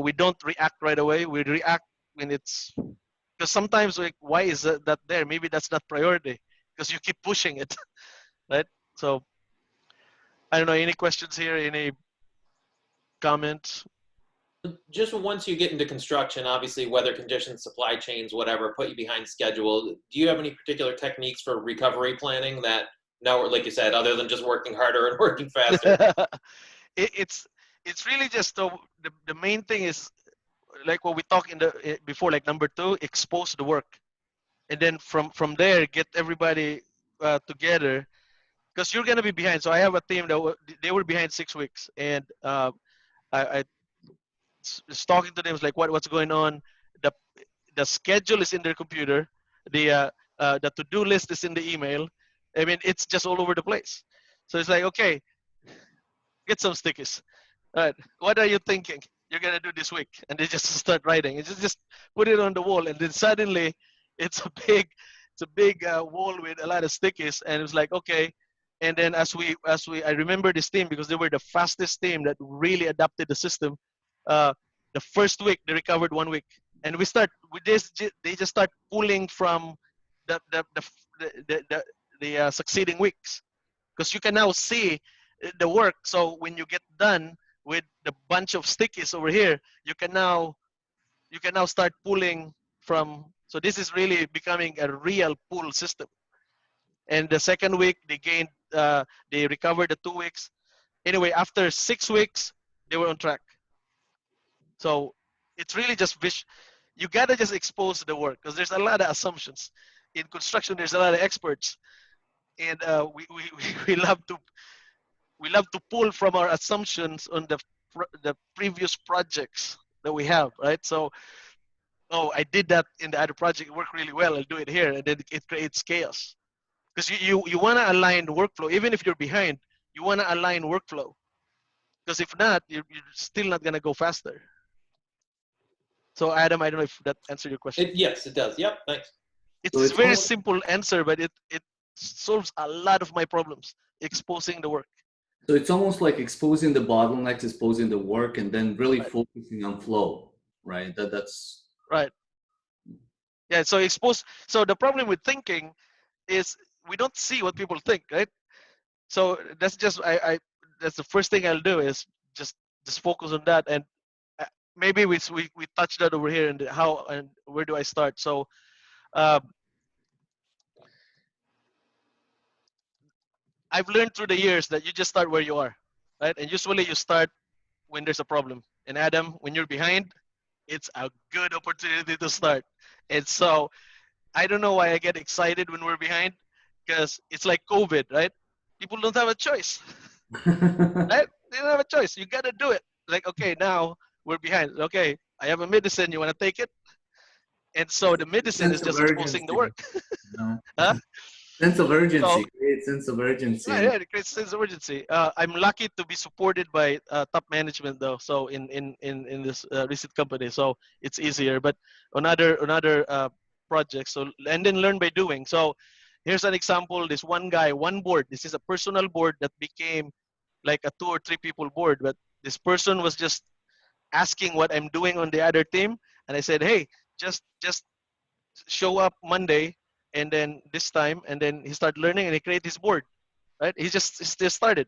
We don't react right away. We react when it's, because sometimes like, why is that there? Maybe that's not priority because you keep pushing it, right? So I don't know. Any questions here? Any comments? Just once you get into construction, obviously weather conditions, supply chains, whatever, put you behind schedule. Do you have any particular techniques for recovery planning that, now, like you said, other than just working harder and working faster? it's really just the main thing is like what we talked in the before, like number 2, expose the work, and then from there get everybody together, because you're gonna be behind. So I have a team that they were behind 6 weeks, and I was talking to them. It's like, what's going on? The the schedule is in their computer. The to-do list is in the email. I mean, it's just all over the place. So it's like, okay, get some stickies. All right, what are you thinking you're gonna do this week? And they just start writing. And just put it on the wall, and then suddenly it's a big wall with a lot of stickies. And it was like, okay. And then I remember this team because they were the fastest team that really adapted the system. Uh, the first week they recovered 1 week, and they just start pulling from the succeeding weeks, because you can now see the work. So when you get done with the bunch of stickies over here, you can now start pulling from. So this is really becoming a real pull system. And the second week they recovered the 2 weeks. Anyway, after 6 weeks, they were on track. So it's really just you gotta just expose the work, because there's a lot of assumptions in construction. There's a lot of experts, and we love to pull from our assumptions on the previous projects that we have, right? So, oh, I did that in the other project, it worked really well, I'll do it here, and then it creates chaos. Because you want to align the workflow. Even if you're behind, you want to align workflow, because if not, you're still not going to go faster. So Adam, I don't know if that answered your question. Yes, it does. Yep, thanks. It's a very simple answer, but it solves a lot of my problems, exposing the work. So it's almost like exposing the bottlenecks, exposing the work, and then really focusing on flow, right? That's right. Yeah. So So the problem with thinking is we don't see what people think, right? So that's just that's the first thing I'll do is just focus on that, and maybe we touched that over here, and how and where do I start? So I've learned through the years that you just start where you are, right? And usually you start when there's a problem. And Adam, when you're behind, it's a good opportunity to start. And so I don't know why I get excited when we're behind, because it's like COVID, right? People don't have a choice, right? They don't have a choice. You got to do it. Like, okay, now we're behind. Okay, I have a medicine. You want to take it? And so the medicine is just exposing the work. Huh? Sense of urgency, great sense of urgency. Yeah, it creates sense of urgency. I'm lucky to be supported by top management, though. So in this recent company, so it's easier. But on other projects, so and then learn by doing. So here's an example. This one guy, one board. This is a personal board that became like a 2 or 3 people board. But this person was just asking what I'm doing on the other team, and I said, hey, just show up Monday, and then this time, and then he started learning, and he created his board, right? He just started.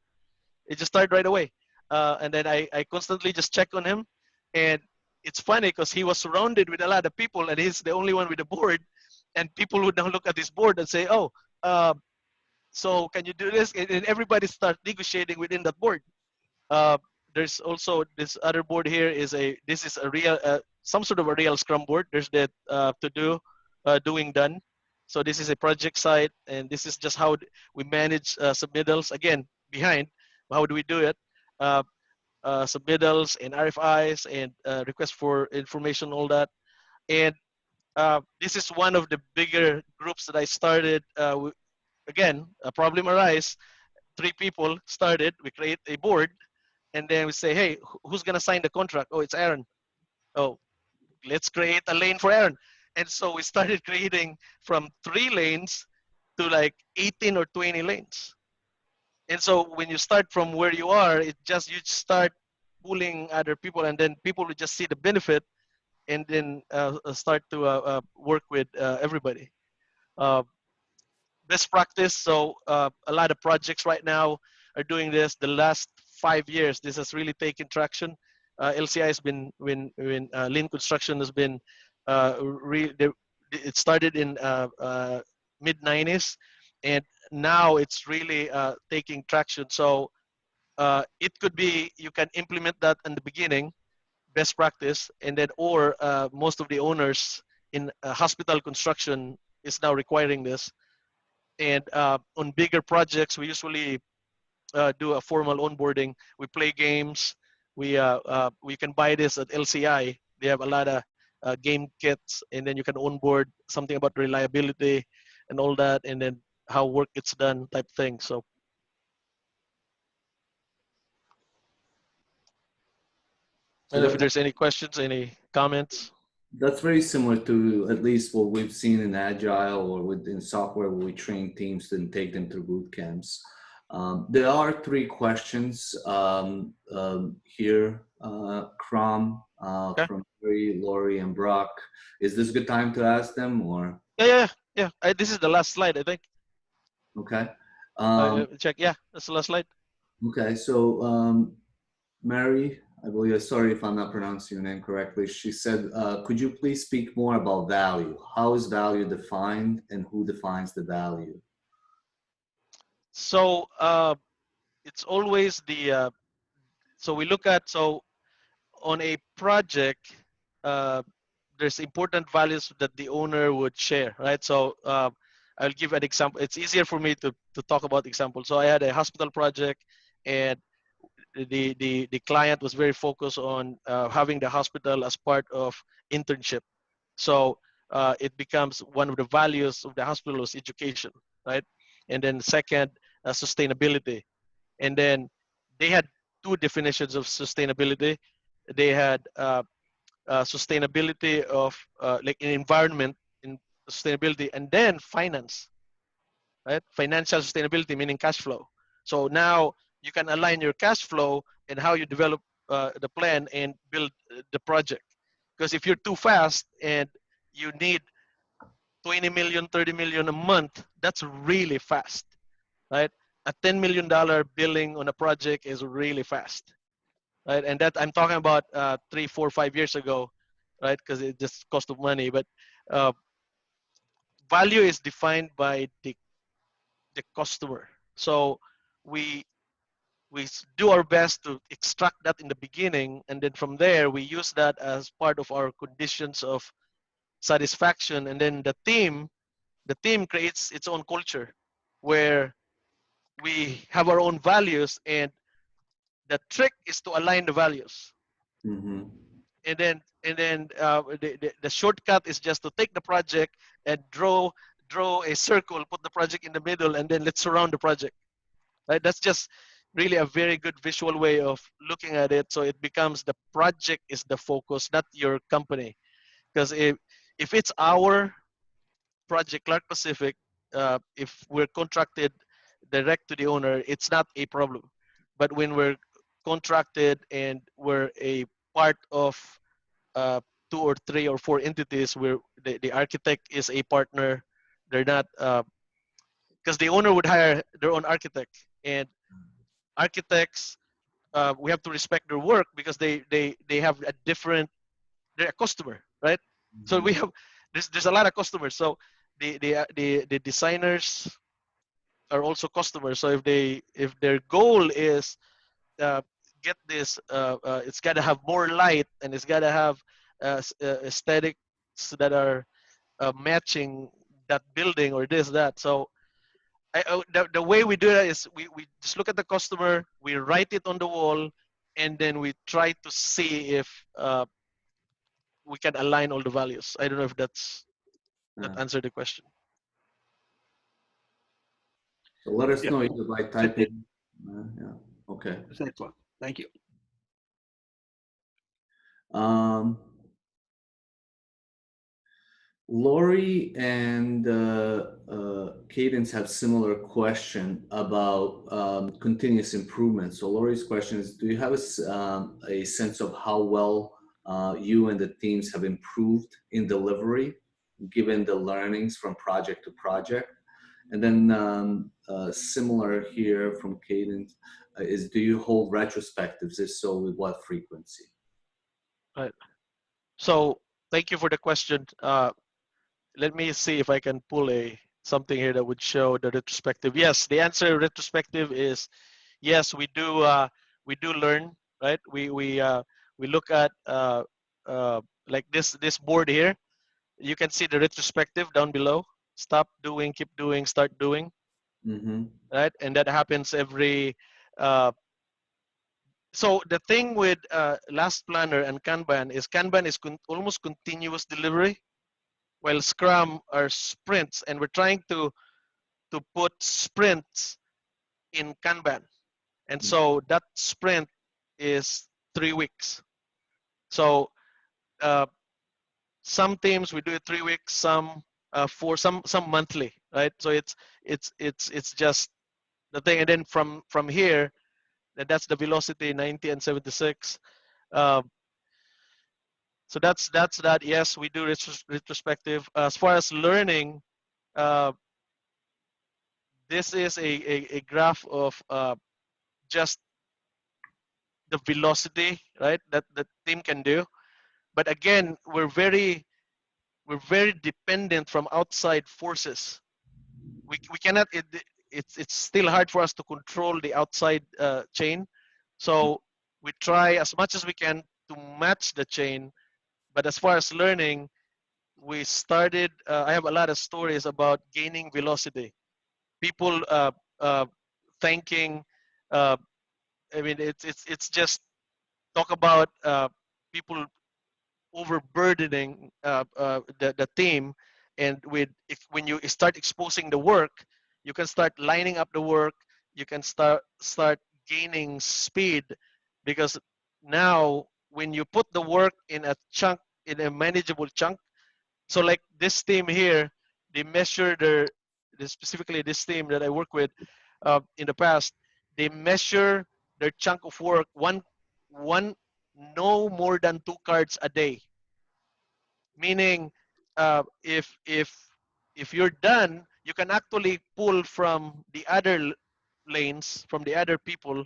It just started right away, and then I constantly just check on him, and it's funny because he was surrounded with a lot of people, and he's the only one with the board, and people would now look at this board and say, oh, so can you do this? And everybody starts negotiating within that board. There's also this other board here. This is a real some sort of a real Scrum board. There's the to do, doing, done. So this is a project site, and this is just how we manage submittals. Again, behind, how do we do it? Submittals and RFIs and requests for information, all that. And this is one of the bigger groups that I started. Again, a problem arise three people started. We create a board, and then we say, hey, who's gonna sign the contract? Oh, it's Aaron. Oh, let's create a lane for Aaron. And so we started creating from 3 lanes to like 18 or 20 lanes. And so when you start from where you are, you start pulling other people, and then people will just see the benefit, and then start to work with everybody. Uh, Best practice. So a lot of projects right now are doing this. The last 5 years, this has really taken traction. LCI has been when lean construction has been it started in mid 90s, and now it's really taking traction. So it could be you can implement that in the beginning, best practice, and then or most of the owners in hospital construction is now requiring this. And on bigger projects, we usually do a formal onboarding. We play games. We can buy this at LCI. They have a lot of game kits, and then you can onboard something about reliability and all that, and then how work gets done type thing. So I don't know if there's any questions, any comments. That's very similar to at least what we've seen in Agile or within software where we train teams and take them through boot camps. There are 3 questions here, Okay. from Barry, Lori, and Brock. Is this a good time to ask them or? Yeah. This is the last slide, I think. Okay. Check. Yeah, that's the last slide. Okay, so Mary, I believe, sorry if I'm not pronouncing your name correctly. She said, could you please speak more about value? How is value defined and who defines the value? So it's always the, so we look at, so on a project, there's important values that the owner would share, right? So I'll give an example. It's easier for me to talk about examples. So I had a hospital project, and the client was very focused on having the hospital as part of internship. So it becomes one of the values of the hospital was education, right? And then second, sustainability. And then they had 2 definitions of sustainability. They had sustainability of like an environment in sustainability, and then finance, right? Financial sustainability, meaning cash flow. So now you can align your cash flow and how you develop the plan and build the project. Because if you're too fast and you need 20 million, 30 million a month, that's really fast, right? A $10 million billing on a project is really fast, right? And that I'm talking about 3, 4, 5 years ago, right? Because it just cost of money. But uh, value is defined by the customer. So we do our best to extract that in the beginning, and then from there we use that as part of our conditions of satisfaction. And then the team creates its own culture where we have our own values, and the trick is to align the values. Mm-hmm. And then the shortcut is just to take the project and draw a circle, put the project in the middle, and then let's surround the project, right? That's just really a very good visual way of looking at it. So it becomes the project is the focus, not your company. Because if it's our project, Clark Pacific, if we're contracted direct to the owner, it's not a problem. But when we're contracted and we're a part of 2 or 3 or 4 entities where the architect is a partner, they're not, because the owner would hire their own architect, and architects, we have to respect their work because they have a different, they're a customer, right? Mm-hmm. So we have, there's a lot of customers. So the designers are also customers. So if their goal is uh, get this, it's got to have more light, and it's got to have aesthetics that are matching that building or this that. So the way we do that is we just look at the customer, we write it on the wall, and then we try to see if we can align all the values. I don't know if that answered the question. So let us Yeah. know either by typing Yeah. Okay. That's excellent. Thank you. Lori and Cadence have similar question about continuous improvement. So Lori's question is, do you have a sense of how well you and the teams have improved in delivery, given the learnings from project to project? And then similar here from Cadence is, do you hold retrospectives? If so, with what frequency? Right. So thank you for the question. Let me see if I can pull something here that would show the retrospective. Yes, the answer retrospective is yes. We do learn, right? We look at like this board here. You can see the retrospective down below. Stop doing, keep doing, start doing, Mm-hmm. right? And that happens every. So the thing with Last Planner and Kanban is almost continuous delivery, while Scrum are sprints, and we're trying to put sprints in Kanban. And so that sprint is 3 weeks. So uh, some teams we do it 3 weeks, some for some monthly, right? So it's just the thing. And then from here, that's the velocity 90 and 76. So that's that. Yes, we do retrospective. As far as learning, uh, this is a graph of just the velocity, right? That the team can do. But again, we're very dependent from outside forces. We cannot. It's still hard for us to control the outside chain. So we try as much as we can to match the chain. But as far as learning, we started. I have a lot of stories about gaining velocity. People thanking. Uh, I mean, it's just talk about people overburdening the team, and when you start exposing the work, you can start lining up the work. You can start gaining speed, because now when you put the work in a chunk, in a manageable chunk. So like this team here, they measure specifically this team that I work with in the past, they measure their chunk of work one no more than 2 cards a day. Meaning, if you're done, you can actually pull from the other lanes, from the other people,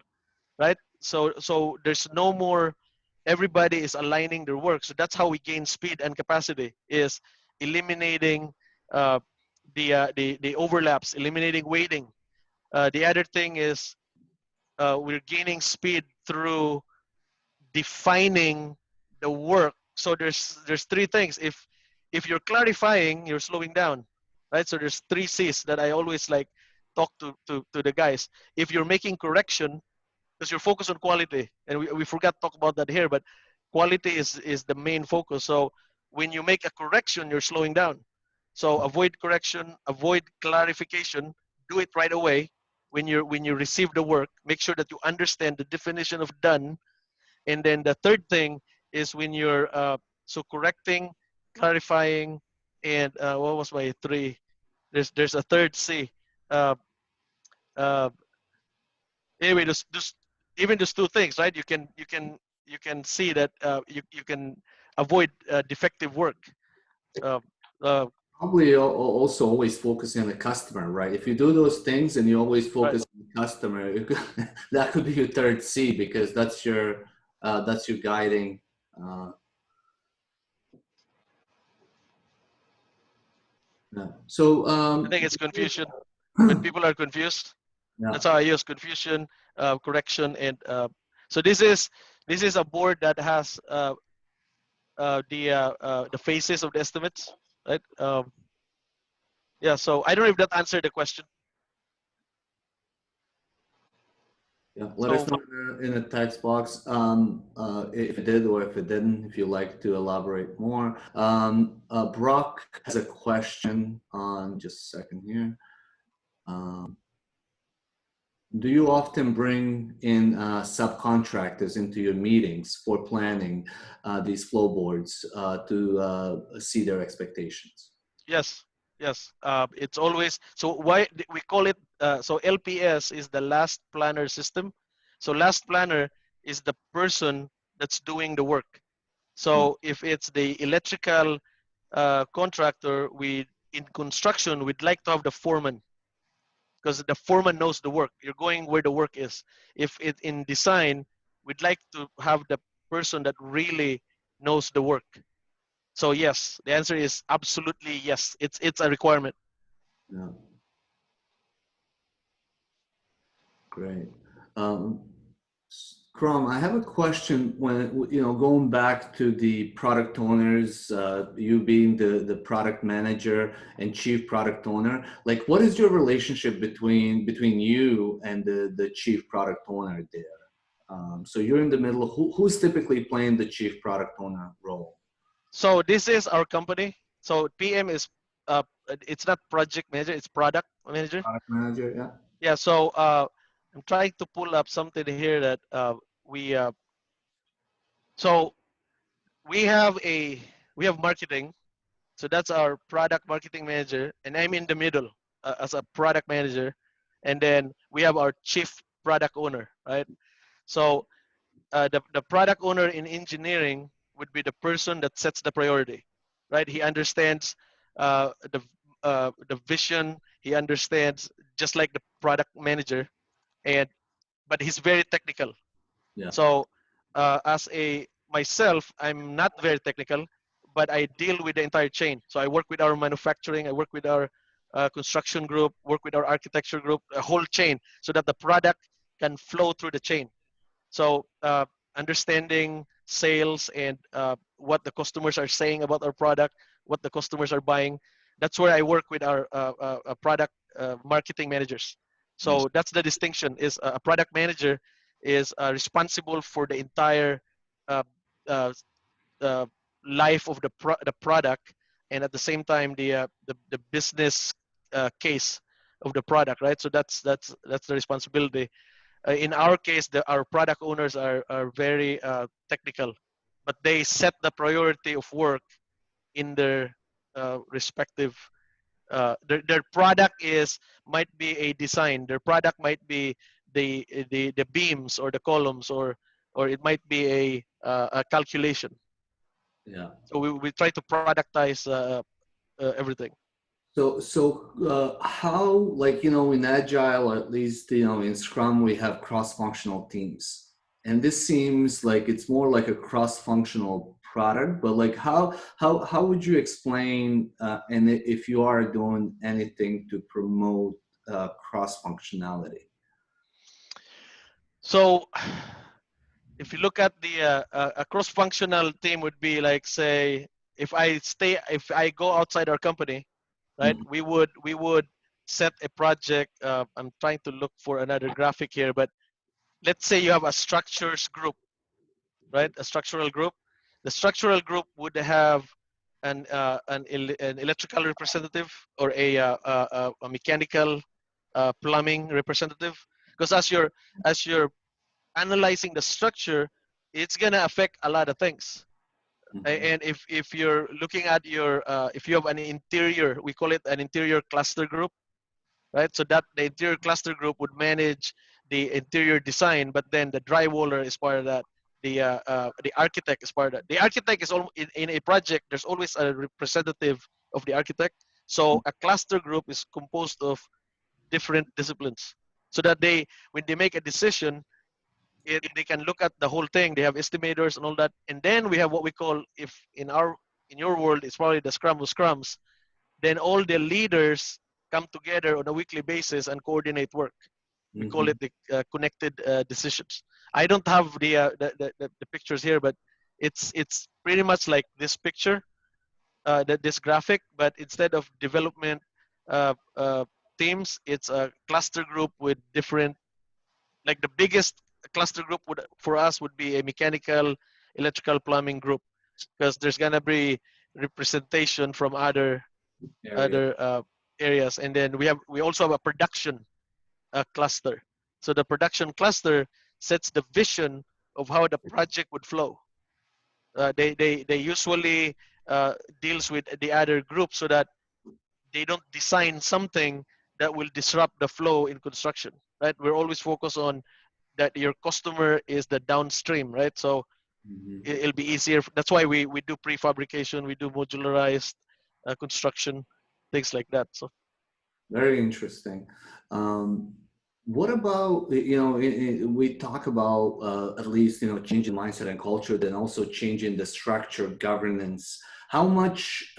right? So there's no more. Everybody is aligning their work. So that's how we gain speed and capacity, is eliminating uh, the overlaps, eliminating waiting. The other thing is we're gaining speed through defining the work. So there's three things. If you're clarifying, you're slowing down, right? So there's 3 C's that I always like talk to the guys. If you're making correction, because you're focused on quality, and we forgot to talk about that here, but quality is the main focus. So when you make a correction, you're slowing down. So avoid correction, avoid clarification, do it right away. When you receive the work, make sure that you understand the definition of done. And then the third thing is when you're so correcting, clarifying, and what was my 3? There's a third C. Uh, uh, anyway, just even those 2 things, right? You can see that you can avoid defective work. Uh, uh, Probably also always focusing on the customer, right? If you do those things and you always right. focus on the customer, that could be your third C, because that's your guiding. Yeah. So I think it's confusion. When people are confused, yeah. that's how I use confusion, correction, and so this is a board that has the faces of the estimates, right? Yeah. So I don't know if that answered the question. Yeah, let us So know in the text box if it did or if it didn't, if you'd like to elaborate more. Brock has a question on, just a second here. do you often bring in subcontractors into your meetings for planning these flow boards to see their expectations? Yes, yes. It's always, so why we call it, so LPS is the last planner system. So last planner is the person that's doing the work. So if it's the electrical contractor, we in construction, we'd like to have the foreman, because the foreman knows the work. You're going where the work is. If it in design, we'd like to have the person that really knows the work. So yes, the answer is absolutely yes. It's a requirement. Yeah. Great. Um, Crom, I have a question. When going back to the product owners, you being the product manager and chief product owner, like what is your relationship between you and the chief product owner there? So you're in the middle. Who's typically playing the chief product owner role? So this is our company. So PM is it's not project manager, it's product manager. Product manager, yeah. Yeah. So I'm trying to pull up something here that we so we have marketing. So that's our product marketing manager, and I'm in the middle as a product manager, and then we have our chief product owner, right? So the product owner in engineering would be the person that sets the priority, right? He understands the vision. He understands, just like the product manager, and but he's very technical. Yeah. So as a myself, I'm not very technical, but I deal with the entire chain. So I work with our manufacturing, I work with our construction group, work with our architecture group, a whole chain, so that the product can flow through the chain. So understanding sales and what the customers are saying about our product, what the customers are buying, that's where I work with our product marketing managers. Yes. So that's the distinction. Is a product manager is responsible for the entire uh, uh, uh, life of the product, and at the same time the business case of the product, right? So that's the responsibility. In our case, our product owners are very technical, but they set the priority of work in their respective. Their product might be a design. Their product might be the beams or the columns, or it might be a calculation. Yeah. So we try to productize everything. So how, like, in Agile, or at least, in Scrum, we have cross-functional teams. And this seems like it's more like a cross-functional product, but like how would you explain, and if you are doing anything to promote cross-functionality? So if you look at a cross-functional team would be like, say, if I go outside our company, right? Mhm. We would set a project. I'm trying to look for another graphic here, but let's say you have a structures group, right? A structural group. The structural group would have an electrical representative, or a mechanical plumbing representative, because as you're analyzing the structure, it's gonna affect a lot of things. Mhm. And if you're looking at if you have an interior, we call it an interior cluster group, right? So that the interior cluster group would manage the interior design, but then the drywaller is part of that. The architect is part of that. The architect is in a project. There's always a representative of the architect. So a cluster group is composed of different disciplines, so that when they make a decision, they can look at the whole thing. They have estimators and all that, and then we have what we call, if in your world, it's probably the scrum of scrums. Then all the leaders come together on a weekly basis and coordinate work. We call Mhm. it the connected decisions. I don't have the pictures here, but it's pretty much like this picture, this graphic, but instead of development uh, uh, teams, it's a cluster group with different, like the biggest cluster group for us would be a mechanical, electrical, plumbing group, because there's gonna be representation from other Area. other areas, and then we also have a production cluster. So the production cluster sets the vision of how the project would flow. They usually deals with the other group so that they don't design something that will disrupt the flow in construction, right? We're always focused on that your customer is the downstream, right? So it'll be easier. That's why we do prefabrication, we do modularized construction, things like that. So very interesting. What about, we talk about at least, changing mindset and culture, then also changing the structure, governance. How much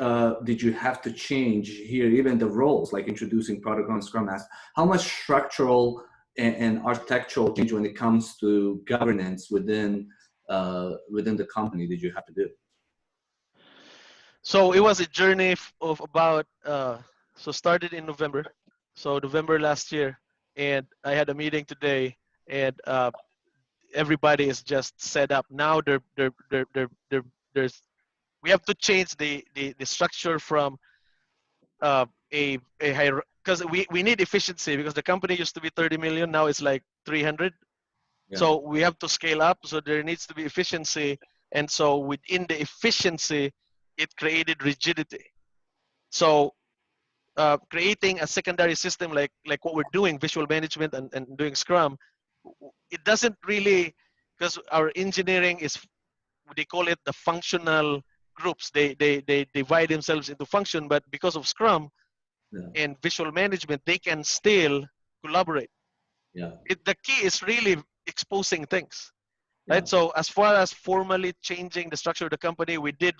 did you have to change here, even the roles, like introducing product on Scrum Master? How much structural and architectural change when it comes to governance within the company did you have to do? so it was a journey of about so started in November, so November last year, and I had a meeting today, and everybody is just set up now. There's we have to change the structure from a higher, because we need efficiency, because the company used to be 30 million, now it's like 300. Yeah. So we have to scale up, so there needs to be efficiency, and so within the efficiency it created rigidity. So creating a secondary system like what we're doing, visual management and doing Scrum, it doesn't really, because our engineering is, they call it the functional groups. They divide themselves into function, but because of Scrum and visual management, they can still collaborate. Yeah. The key is really exposing things, Yeah. right? So as far as formally changing the structure of the company, we do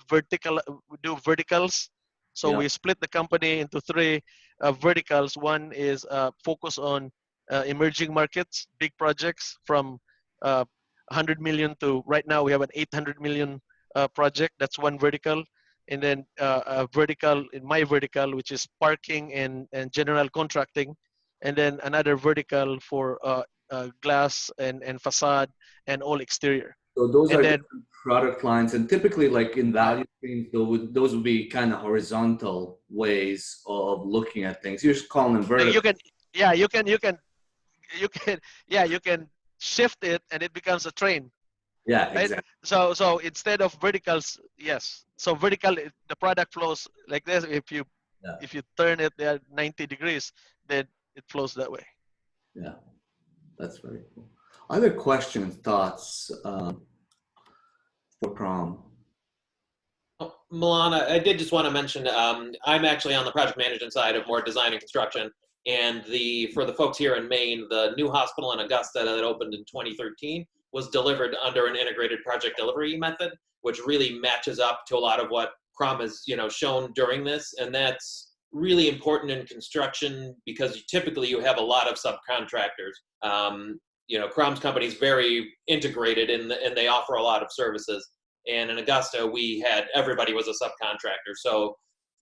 verticals. So we split the company into three verticals. One is focus on emerging markets, big projects from 100 million to right now we have an 800 million project. That's one vertical. And then a vertical in my vertical, which is parking and general contracting. And then another vertical for glass and facade and all exterior. So those And are then, different product lines, and typically, like in value streams, those would be kind of horizontal ways of looking at things. You're just calling them vertical. you can shift it and it becomes a train. Yeah, Right? exactly. So instead of verticals, yes. So vertical, the product flows like this. If you turn it at 90 degrees, then it flows that way. Yeah, that's very cool. Other questions, thoughts for Crom? Milana, I did just want to mention, I'm actually on the project management side of more design and construction. And for the folks here in Maine, the new hospital in Augusta that opened in 2013 was delivered under an integrated project delivery method, which really matches up to a lot of what Crom has shown during this. And that's really important in construction because typically you have a lot of subcontractors. Crom's company is very integrated and they offer a lot of services. And in Augusta, everybody was a subcontractor. So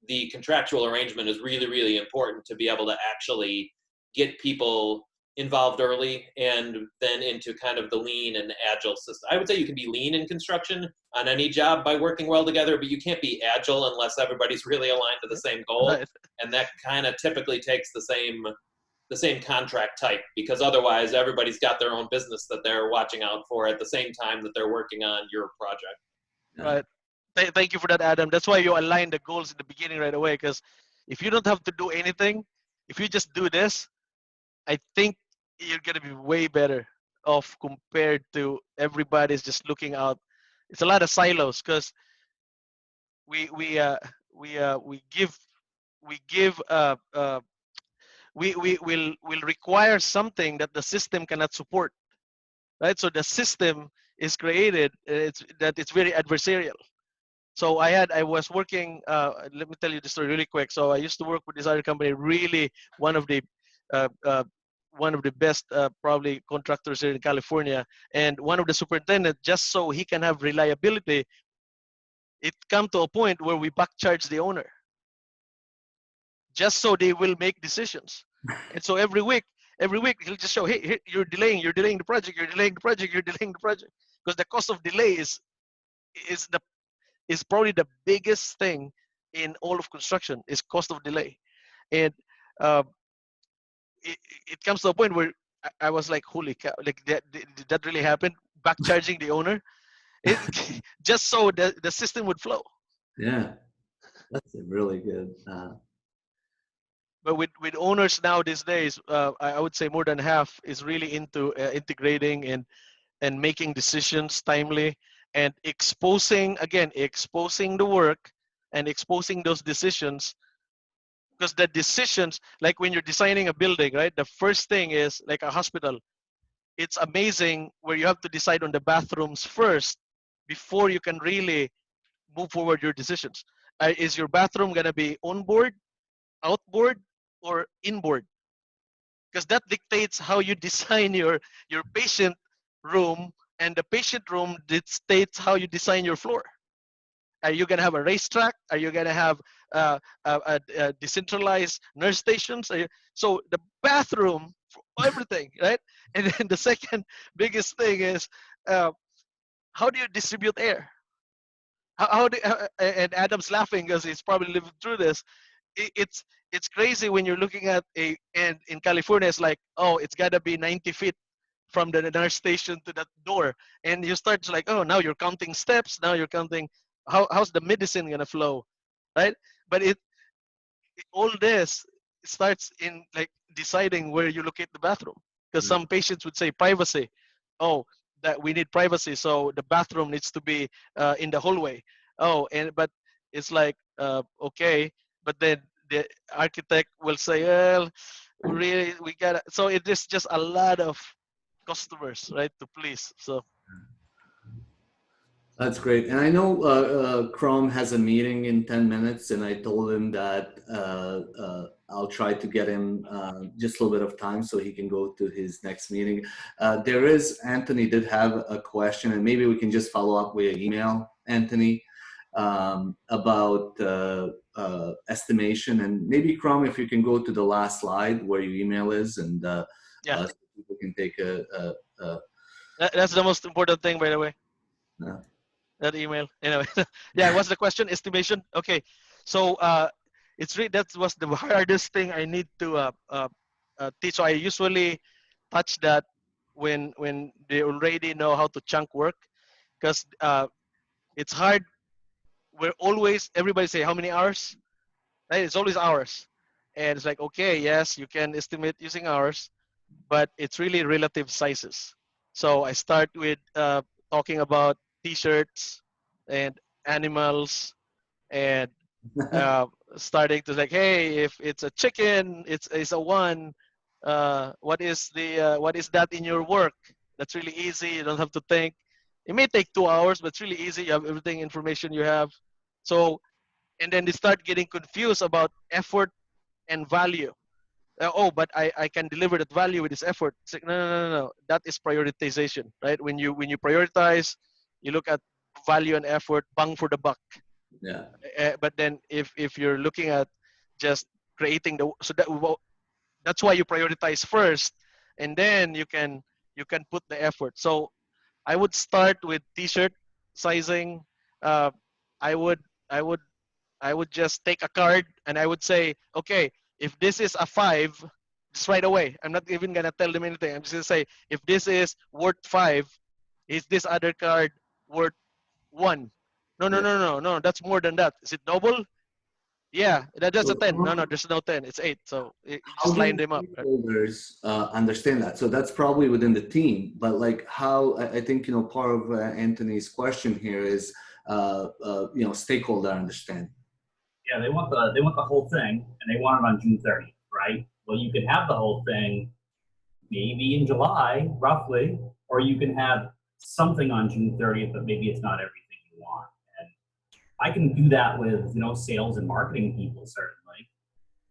the contractual arrangement is really, really important to be able to actually get people involved early and then into kind of the lean and agile system. I would say you can be lean in construction on any job by working well together, but you can't be agile unless everybody's really aligned to the same goal. Right. And that kind of typically takes the same contract type, because otherwise everybody's got their own business that they're watching out for at the same time that they're working on your project. Right. Thank you for that, Adam. That's why you align the goals in the beginning right away, because if you don't have to do anything, if you just do this, I think you're going to be way better off compared to everybody's just looking out. It's a lot of silos, because we will require something that the system cannot support, right? So the system is created, it's very adversarial. So I was working, let me tell you the story really quick. So I used to work with this other company, really one of the best probably contractors here in California. And one of the superintendent, just so he can have reliability, it come to a point where we back charge the owner, just so they will make decisions. And so every week he'll just show, hey, you're delaying the project, you're delaying the project, because the cost of delay is probably the biggest thing in all of construction, is cost of delay. And it comes to a point where I was like, holy cow, like did that really happen? Back charging the owner, it, just so the system would flow. Yeah, that's really good. But with owners now these days, I would say more than half is really into integrating and making decisions timely and exposing the work and exposing those decisions, because the decisions, like when you're designing a building, right, the first thing is like a hospital. It's amazing where you have to decide on the bathrooms first before you can really move forward your decisions. Is your bathroom going to be on board, outboard, or inboard? Because that dictates how you design your patient room, and the patient room dictates how you design your floor. Are you going to have a racetrack? Are you going to have decentralized nurse stations? So the bathroom for everything, right? And then the second biggest thing is uh, how do you distribute air? And Adam's laughing because he's probably lived through this. It's crazy when you're looking at and in California, it's like, oh, it's got to be 90 feet from the nurse station to that door, and you start to like, oh, now you're counting steps, now you're counting how's the medicine gonna flow, right? But all this starts in like deciding where you locate the bathroom, because some patients would say privacy. Oh, that we need privacy, so the bathroom needs to be in the hallway. Oh, but it's like okay, but then the architect will say, well, really we gotta. So it is just a lot of customers, right, to please. So That's great. And I know Chrome has a meeting in 10 minutes, and I told him that I'll try to get him just a little bit of time so he can go to his next meeting. Anthony did have a question, and maybe we can just follow up via email, Anthony, about estimation. And maybe Chrome, if you can go to the last slide where your email is, and yeah, so people can take that's the most important thing, by the way. Yeah. That email. Anyway, yeah. What's the question? Estimation. Okay, so that was the hardest thing I need to teach. So I usually touch that when they already know how to chunk work, because it's hard. Everybody say how many hours, right? It's always hours, and it's like, okay, yes, you can estimate using hours, but it's really relative sizes. So I start with talking about t-shirts and animals, and uh, starting to like, hey, if it's a chicken, it's a one. What is that in your work? That's really easy. You don't have to think. It may take 2 hours, but it's really easy. You have everything information you have. So, and then they start getting confused about effort and value. Oh, but I can deliver that value with this effort. It's like, no. That is prioritization, right? When you prioritize, you look at value and effort, bang for the buck. Yeah. But then if you're looking at just creating that's why you prioritize first, and then you can put the effort. So I would start with t-shirt sizing. Uh, I would I would I would just take a card and I would say, okay, if this is a 5, just right away. I'm not even gonna tell them anything. I'm just gonna say, if this is worth 5, is this other card worth 1? No, no, Yeah. no, no, no. That's more than that. Is it double? Yeah, that's a So 10. No, there's no 10. It's 8. So you how just line do them up. Right? stakeholders understand that? So that's probably within the team, but like how, I think, part of Anthony's question here is, stakeholder understand. Yeah, they want the whole thing, and they want it on June 30th, right? Well, you can have the whole thing maybe in July, roughly, or you can have something on June 30th, but maybe it's not everything you want. And I can do that with sales and marketing people, certainly.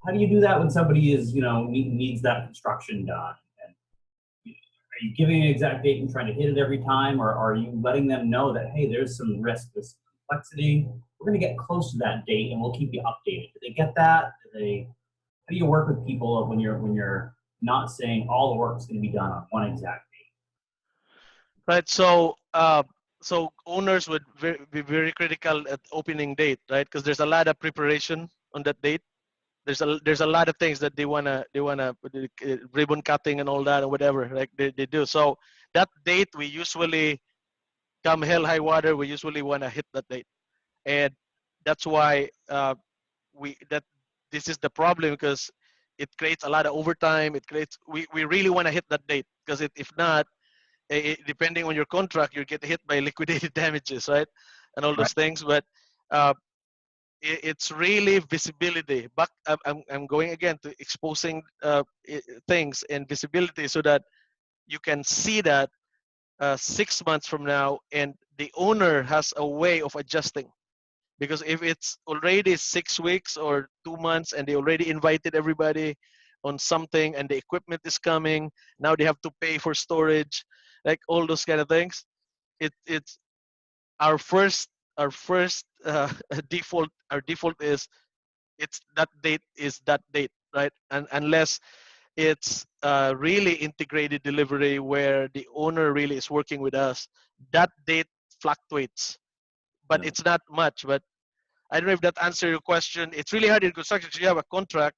How do you do that when somebody is needs that construction done? And are you giving an exact date and trying to hit it every time, or are you letting them know that, hey, there's some risk, there's some complexity, we're going to get close to that date and we'll keep you updated? Do they get that? How do you work with people when you're not saying all the work's going to be done on one exact date? Right. So owners would be very critical at opening date, right? Because there's a lot of preparation on that date. there's a lot of things that they wanna ribbon cutting and all that and whatever, like they do. So that date, we usually, come hell high water, we usually want to hit that date, and that's why this is the problem, because it creates a lot of overtime. It creates, we really want to hit that date, because if not, depending on your contract, you get hit by liquidated damages, right, and all those things. But uh, it's really visibility. But I'm going again to exposing things and visibility, so that you can see that 6 months from now, and the owner has a way of adjusting. Because if it's already 6 weeks or 2 months and they already invited everybody on something, and the equipment is coming, now they have to pay for storage, like all those kind of things. It's our first default. Our default is, it's that date is that date, right? And unless it's really integrated delivery where the owner really is working with us, that date fluctuates, but it's not much. But I don't know if that answers your question. It's really hard in construction because you have a contract,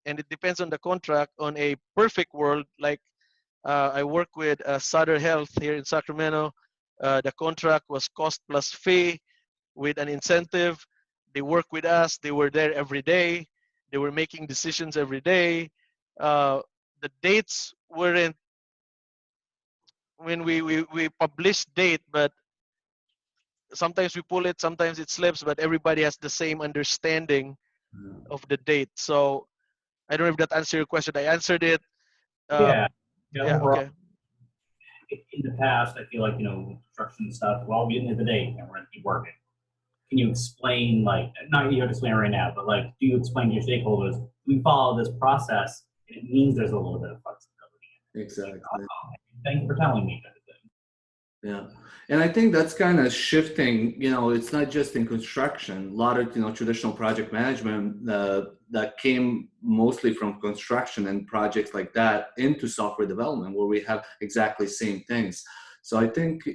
and it depends on the contract. On a perfect world, like I work with Sutter Health here in Sacramento, the contract was cost plus fee with an incentive. They work with us. They were there every day. They were making decisions every day. The dates weren't, when we publish date, but sometimes we pull it, sometimes it slips, but everybody has the same understanding of the date. So I don't know if that answered your question. I answered it. Yeah. Yeah. Overall, Okay. in the past, I feel like, construction stuff, well, we didn't hit the date and we're going to keep working. Can you explain, like, not you have to explain it right now, but like, do you explain to your stakeholders, we follow this process, and it means there's a little bit of flexibility. Exactly. Thank you for telling me that. Yeah, and I think that's kind of shifting. It's not just in construction. A lot of traditional project management that came mostly from construction and projects like that into software development, where we have exactly same things. So I think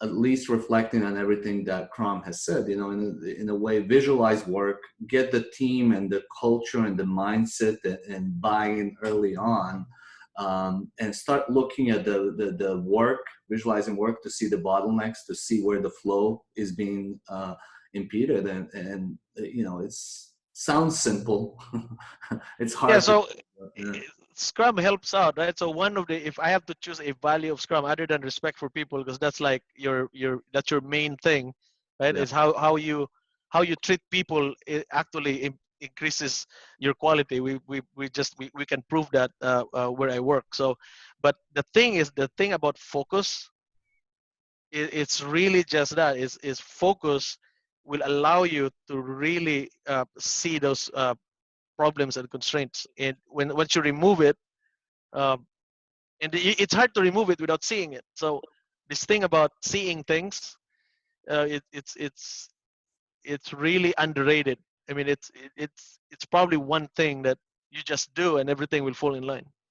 at least reflecting on everything that Crom has said, in a way, visualize work, get the team and the culture and the mindset and buy-in early on. And start looking at the work, visualizing work to see the bottlenecks, to see where the flow is being impeded, and it sounds simple. It's hard. Yeah. So Scrum helps out, right? So if I have to choose a value of Scrum other than respect for people, because that's like that's your main thing, right? Yeah. Is how you treat people. It actually increases your quality. We can prove that where I work. So, but the thing about focus, it's really just that is focus will allow you to really see those problems and constraints. And once you remove it, and it's hard to remove it without seeing it. So this thing about seeing things, it's really underrated. I mean, it's probably one thing that you just do and everything will fall in line.